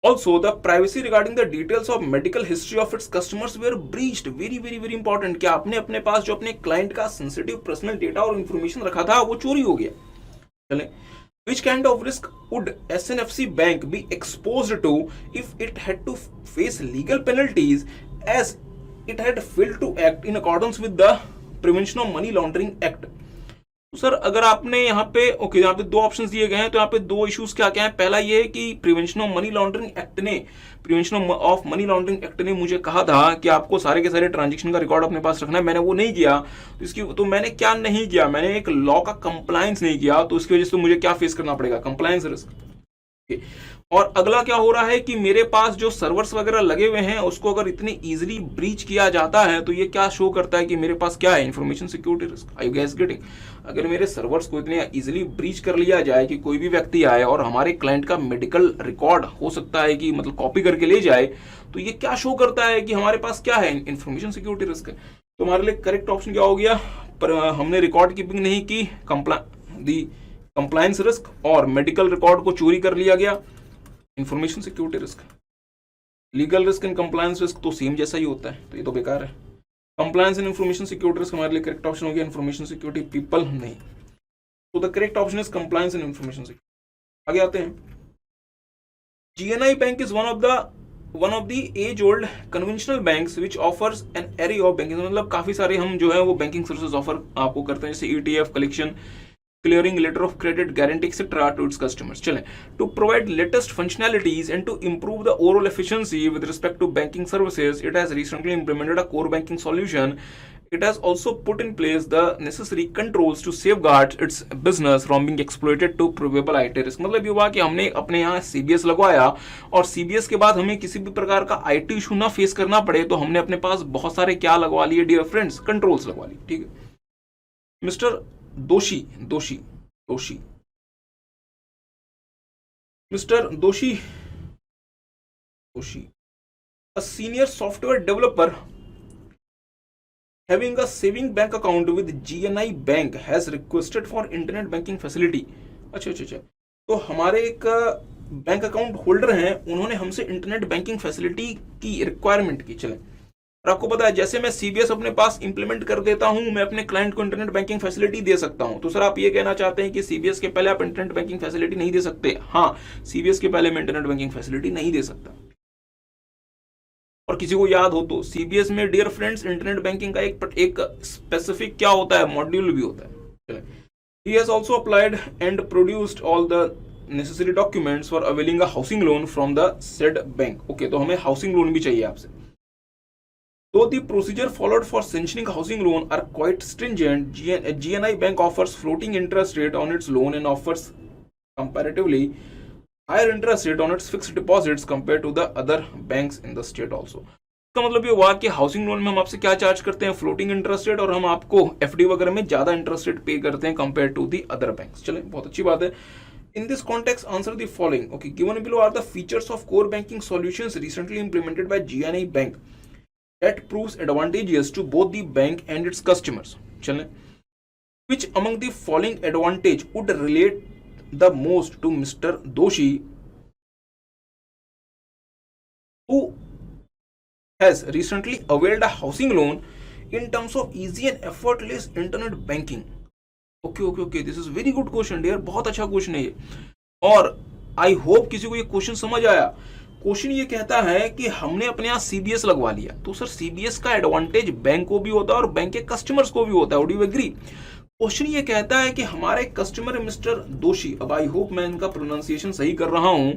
Also, the privacy regarding the details of medical history of its customers were breached. Very important. क्या आपने अपने पास जो अपने क्लाइंट का सेंसिटिव पर्सनल डेटा और इंफॉर्मेशन रखा था वो चोरी हो गया. चलें. Which kind of risk would SNFC Bank be exposed to if it had to face legal penalties as it had failed to act in accordance with the Prevention of Money Laundering Act? Sir अगर आपने यहाँ पे यहाँ पे दो options दिए गए हैं, तो यहाँ पे दो इश्यूज क्या क्या है. पहला ये है कि prevention of money laundering act ने मुझे कहा था कि आपको सारे के सारे ट्रांजैक्शन का रिकॉर्ड अपने पास रखना है. मैंने वो नहीं किया, तो मैंने क्या नहीं किया, मैंने एक लॉ का कंप्लायंस नहीं किया, तो इसकी वजह से मुझे क्या फेस करना पड़ेगा, कंप्लायंस रिस्क. और अगला क्या हो रहा है कि मेरे पास जो सर्वर्स वगैरह लगे हुए हैं उसको अगर इतनी इजीली ब्रीच किया जाता है तो ये क्या शो करता है कि मेरे पास क्या है, information security risk. I you guys getting? अगर मेरे सर्वर्स को इतने इजीली ब्रीच कर लिया जाए कि कोई भी व्यक्ति आए और हमारे क्लाइंट का मेडिकल रिकॉर्ड हो सकता है कि मतलब कॉपी करके ले जाए, तो ये क्या शो करता है कि हमारे पास क्या है, इंफॉर्मेशन सिक्योरिटी रिस्क है. तो हमारे लिए करेक्ट ऑप्शन क्या हो गया, पर हमने रिकॉर्ड कीपिंग नहीं की, कंप्लायंस रिस्क, और मेडिकल रिकॉर्ड को चोरी कर लिया गया, information security risk. Legal risk and compliance risk तो सेम जैसा ही होता है, तो ये तो बेकार है. Compliance and information security risk हमारे लिए करेक्ट ऑप्शन हो गया, इंफॉर्मेशन सिक्योरिटी पीपल नहीं. तो the correct option is compliance and information security. आगे आते हैं. GNI bank is one of the age old conventional banks which offers an array of banking. मतलब काफी सारे हम जो है वो बैंकिंग सर्विसेज ऑफर आपको करते हैं, जैसे ETF, collection, clearing, letter of credit, guarantee, etc. to its customers. चलें. To provide latest functionalities and to improve the overall efficiency with respect to banking services, it has recently implemented a core banking solution. It has also put in place the necessary controls to safeguard its business from being exploited to probable IT risk. मतलब ये हुआ कि हमने अपने यहाँ CBS लगवाया और CBS के बाद हमें किसी भी प्रकार का IT इशू ना फेस करना पड़े, तो हमने अपने पास बहुत सारे क्या लगवा लिए डियर फ्रेंड्स, कंट्रोल्स लगवा लिए. ठीक है. Mister Mr. Doshi, a senior software developer having a saving bank account with GNI Bank has requested for internet banking facility. अच्छा. तो हमारे एक बैंक अकाउंट होल्डर हैं, उन्होंने हमसे इंटरनेट बैंकिंग फैसिलिटी की रिक्वायरमेंट की. चलें. और आपको पता है जैसे मैं CBS अपने पास इंप्लीमेंट कर देता हूं, मैं अपने क्लाइंट को इंटरनेट बैंकिंग फैसिलिटी दे सकता हूं. तो सर आप ये कहना चाहते हैं कि CBS के पहले आप इंटरनेट बैंकिंग फैसिलिटी नहीं दे सकते? हाँ, CBS के पहले मैं इंटरनेट बैंकिंग फैसिलिटी नहीं दे सकता. और किसी को याद हो तो CBS में डियर फ्रेंड्स इंटरनेट बैंकिंग का एक स्पेसिफिक क्या होता है, मॉड्यूल भी होता है. He has also applied and produced all the necessary documents for availing a housing loan from the said bank. Okay, तो हमें हाउसिंग लोन भी चाहिए आपसे. Though the procedure followed for sanctioning housing loan are quite stringent, GNI Bank offers floating interest rate on its loan and offers comparatively higher interest rate on its fixed deposits compared to the other banks in the state also. इसका मतलब ये हुआ कि housing loan में हम आपसे क्या charge करते हैं, फ्लोटिंग इंटरेस्ट रेट, और हम आपको एफडी वगैरह में ज्यादा इंटरेस्ट रेट पे करते हैं compare to the other banks. चले, बहुत अच्छी बात है। In this context, answer the following. Okay, given below are the features of core banking solutions recently implemented by GNI Bank that proves advantageous to both the bank and its customers. चलें, which among the following advantage would relate the most to Mr. Doshi, who has recently availed a housing loan in terms of easy and effortless internet banking? Okay, this is very good question dear, बहुत अच्छा question है ये, और I hope किसी को ये question समझ आया। क्वेश्चन ये कहता है कि हमने अपने यहाँ सीबीएस लगवा लिया, तो सर सीबीएस का एडवांटेज बैंक को भी होता है और बैंक के कस्टमर्स को भी होता है। Would you agree? क्वेश्चन ये कहता है कि हमारे कस्टमर मिस्टर दोषी, अब आई होप मैं इनका प्रोनाउंसिएशन सही कर रहा हूं,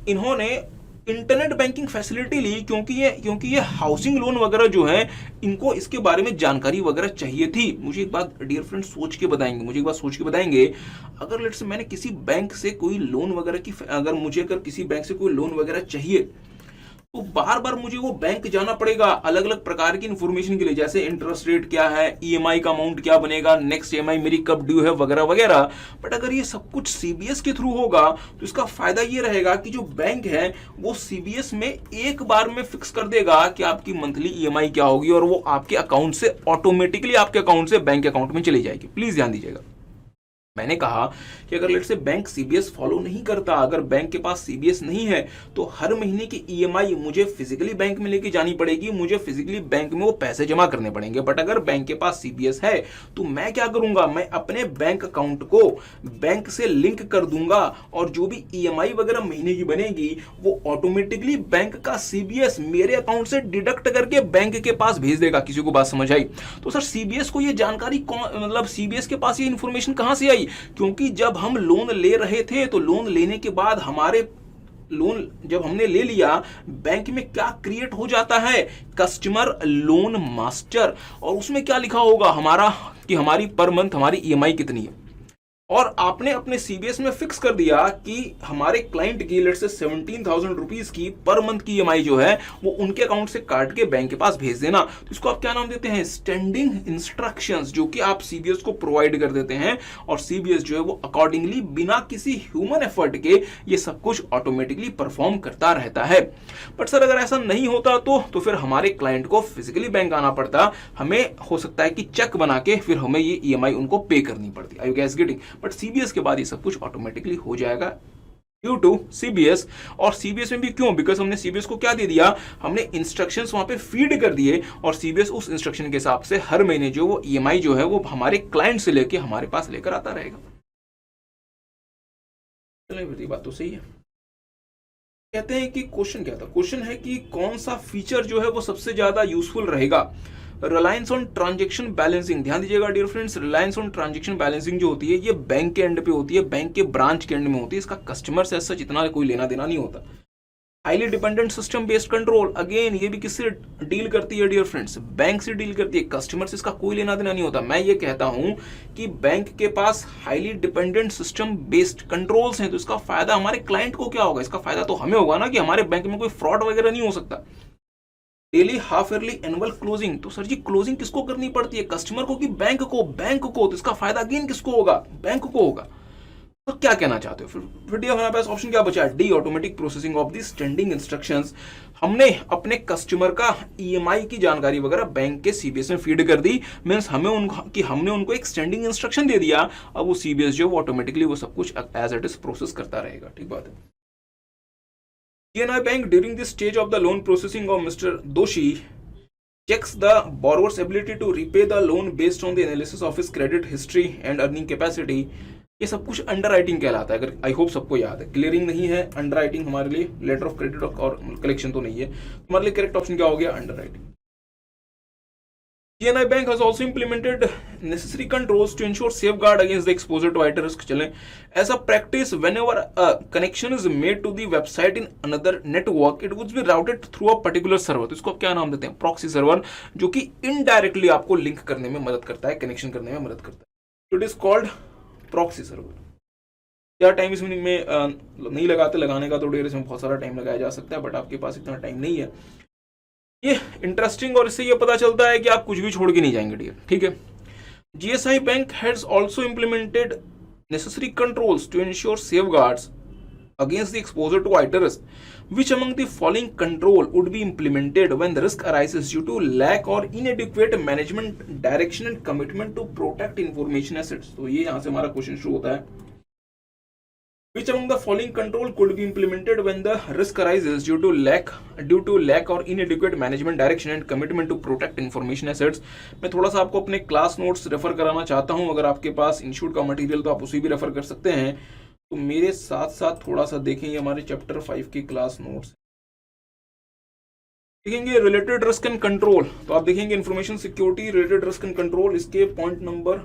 इन्होंने इंटरनेट बैंकिंग फैसिलिटी ली क्योंकि ये हाउसिंग लोन वगैरह जो है इनको इसके बारे में जानकारी वगैरह चाहिए थी। मुझे एक बात डियर फ्रेंड सोच के बताएंगे, अगर लेट्स मैंने किसी बैंक से कोई लोन वगैरह की, अगर किसी बैंक से कोई लोन वगैरह चाहिए तो बार बार मुझे वो बैंक जाना पड़ेगा अलग अलग प्रकार की इंफॉर्मेशन के लिए, जैसे इंटरेस्ट रेट क्या है, ईएमआई का अमाउंट क्या बनेगा, नेक्स्ट ईएमआई मेरी कब ड्यू है, वगैरह वगैरह। बट अगर ये सब कुछ सीबीएस के थ्रू होगा तो इसका फायदा ये रहेगा कि जो बैंक है वो सीबीएस में एक बार में फिक्स कर देगा कि आपकी मंथली ईएमआई क्या होगी, और वो आपके अकाउंट से ऑटोमेटिकली आपके अकाउंट से बैंक अकाउंट में चली जाएगी। प्लीज ध्यान दीजिएगा, मैंने कहा कि अगर let's say bank CBS follow नहीं करता, अगर बैंक के पास सीबीएस नहीं है तो हर महीने की ईएमआई मुझे फिजिकली बैंक में लेके जानी पड़ेगी, मुझे फिजिकली बैंक में वो पैसे जमा करने पड़ेंगे। बट अगर बैंक के पास सीबीएस है तो मैं क्या करूंगा, मैं अपने बैंक अकाउंट को बैंक से लिंक कर दूंगा और जो भी ईएमआई वगैरह महीने की बनेगी वो ऑटोमेटिकली बैंक का सीबीएस मेरे अकाउंट से डिडक्ट करके बैंक के पास भेज देगा। किसी को बात समझ आई? तो सर सीबीएस को ये जानकारी मतलब सीबीएस के पास ये इंफॉर्मेशन कहां से आई? क्योंकि जब हम लोन ले रहे थे तो लोन लेने के बाद हमारे लोन जब हमने ले लिया, बैंक में क्या क्रिएट हो जाता है, कस्टमर लोन मास्टर, और उसमें क्या लिखा होगा हमारी पर मंथ हमारी ईएमआई कितनी है, और आपने अपने सीबीएस में फिक्स कर दिया कि हमारे क्लाइंट की लेट्स से 17,000 रुपीज की पर मंथ की ईएमआई जो है वो उनके अकाउंट से काट के बैंक के पास भेज देना। तो इसको आप क्या नाम देते हैं, स्टैंडिंग इंस्ट्रक्शंस, जो कि आप सीबीएस को प्रोवाइड कर देते हैं, और सीबीएस जो है वो अकॉर्डिंगली बिना किसी ह्यूमन एफर्ट के ये सब कुछ ऑटोमेटिकली परफॉर्म करता रहता है। बट सर अगर ऐसा नहीं होता तो फिर हमारे क्लाइंट को फिजिकली बैंक आना पड़ता, हमें हो सकता है कि चेक बना के फिर हमें ये ईएमआई उनको पे करनी पड़ती। Are you guys getting? But CBS के बाद ये सब कुछ ऑटोमेटिकली हो जाएगा ड्यू टू सीबीएस। और सीबीएस में भी क्यों, बिकॉज हमने सीबीएस को क्या दे दिया, हमने इंस्ट्रक्शंस वहां पे फीड कर दिए, और सीबीएस उस इंस्ट्रक्शन के हिसाब से हर महीने जो वो ईएमआई जो है वो हमारे क्लाइंट से लेके हमारे पास लेकर आता रहेगा। चलिए बात तो सही है। कहते हैं कि क्वेश्चन क्या था, क्वेश्चन है कि कौन सा फीचर जो है वो सबसे ज्यादा यूजफुल रहेगा, रिलायंस ऑन ट्रांजेक्शन बैलेंसिंग। ध्यान दीजिएगा dear friends, reliance on transaction balancing जो होती है ये बैंक के एंड पे होती है, बैंक के ब्रांच के एंड में होती है, इसका कस्टमर से ऐसा जितना कोई लेना देना नहीं होता। Highly dependent system based control, again ये भी किससे डील करती है डियर फ्रेंड्स, बैंक से डील करती है, कस्टमर से इसका कोई लेना देना नहीं होता। मैं ये कहता हूं कि बैंक के पास highly dependent system based controls हैं, तो इसका फायदा हमारे क्लाइंट को क्या होगा, इसका फायदा तो हमें होगा ना कि हमारे बैंक में कोई फ्रॉड वगैरह नहीं हो सकता। Daily half yearly annual closing, तो सर जी क्लोजिंग किसको करनी पड़ती है, कस्टमर को कि बैंक को? तो इसका फायदा अगेन किसको होगा, बैंक को होगा। तो क्या कहना चाहते हो फिर हमारे पास ऑप्शन क्या बचा, D, automatic processing of the standing instructions. हमने अपने कस्टमर का ईएमआई की जानकारी वगैरह बैंक के सीबीएस में फीड कर दी, मींस हमने उनको एक स्टैंडिंग इंस्ट्रक्शन दे दिया, अब वो सीबीएस जो वो ऑटोमेटिकली वो सब कुछ एज इट इज प्रोसेस करता रहेगा। ठीक बात है। GNI Bank during this stage of the loan processing of Mr. Doshi checks the borrower's ability to repay the loan based on the analysis of his credit history and earning capacity। ये सब कुछ under writing कहलाता है, अगर I hope सबको याद है। Clearing नहीं है, अंडर राइटिंग हमारे लिए लेटर ऑफ क्रेडिट और कलेक्शन तो नहीं है, हमारे लिए करेक्ट ऑप्शन क्या हो गया, under writing. GNI Bank has also implemented necessary controls to ensure safeguard against the exposure to IT risk. चलें, as a practice, whenever a connection is made to the website in another network, it would be routed through a particular server. तो इसको आप क्या नाम देते हैं? Proxy server, जो कि इनडायरेक्टली आपको लिंक करने में मदद करता है, कनेक्शन करने में मदद करता है. It is called proxy server. क्या टाइम इस मीनिंग में नहीं लगाते, लगाने का तो डेर इसमें बहुत सारा टाइम लगाया जा सकता है, बट आपके पास इतना टाइम नहीं है. ये इंटरेस्टिंग, और इससे ये पता चलता है कि आप कुछ भी छोड़ के नहीं जाएंगे डियर. ठीक है. GSI Bank has also implemented necessary controls to ensure safeguards against the exposure to IT risk. Which among the following control would be implemented when the risk arises due to lack or inadequate management direction and commitment to protect information assets? तो ये यहाँ से हमारा question शुरू होता है. Which among the following control could be implemented when the risk arises due to lack or inadequate management direction and commitment to protect information assets? मैं थोड़ा सा आपको अपने क्लास नोट्स रेफर कराना चाहता हूं. अगर आपके पास इंस्टीट्यूट का मटेरियल तो आप उसी भी रेफर कर सकते हैं. तो मेरे साथ साथ थोड़ा सा देखें, ये हमारे चैप्टर 5 की क्लास नोट्स. देखेंगे रिलेटेड रिस्क एंड कंट्रोल, तो आप देखेंगे information security related risk and control. इसके पॉइंट नंबर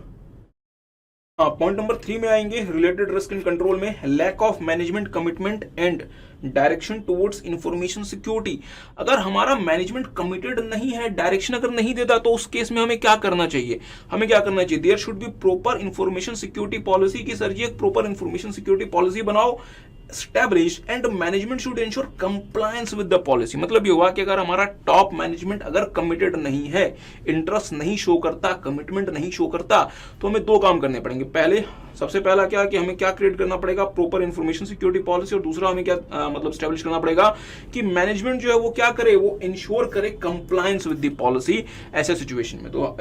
3 में आएंगे. रिलेटेड रिस्क एंड कंट्रोल में lack of management commitment and direction towards information security. अगर हमारा मैनेजमेंट कमिटेड नहीं है, डायरेक्शन अगर नहीं देता, तो उस केस में हमें क्या करना चाहिए? There should be proper information security policy. की सर जी एक प्रॉपर इंफॉर्मेशन सिक्योरिटी पॉलिसी बनाओ, established and management should ensure compliance with the policy. मतलब ये हुआ कि अगर हमारा टॉप मैनेजमेंट अगर कमिटेड नहीं है, इंटरेस्ट नहीं शो करता, कमिटमेंट नहीं शो करता, तो हमें 2 काम करने पड़ेंगे. सबसे पहला क्या कि हमें क्या क्रिएट करना पड़ेगा? Proper information security policy. और दूसरा हमें क्या मतलब स्टैब्लिश करना पड़ेगा कि मैनेजमेंट जो है वो क्या करे, वो इंश्योर करे कंप्लायंस विद द पॉलिसी ऐसे सिचुएशन में. तो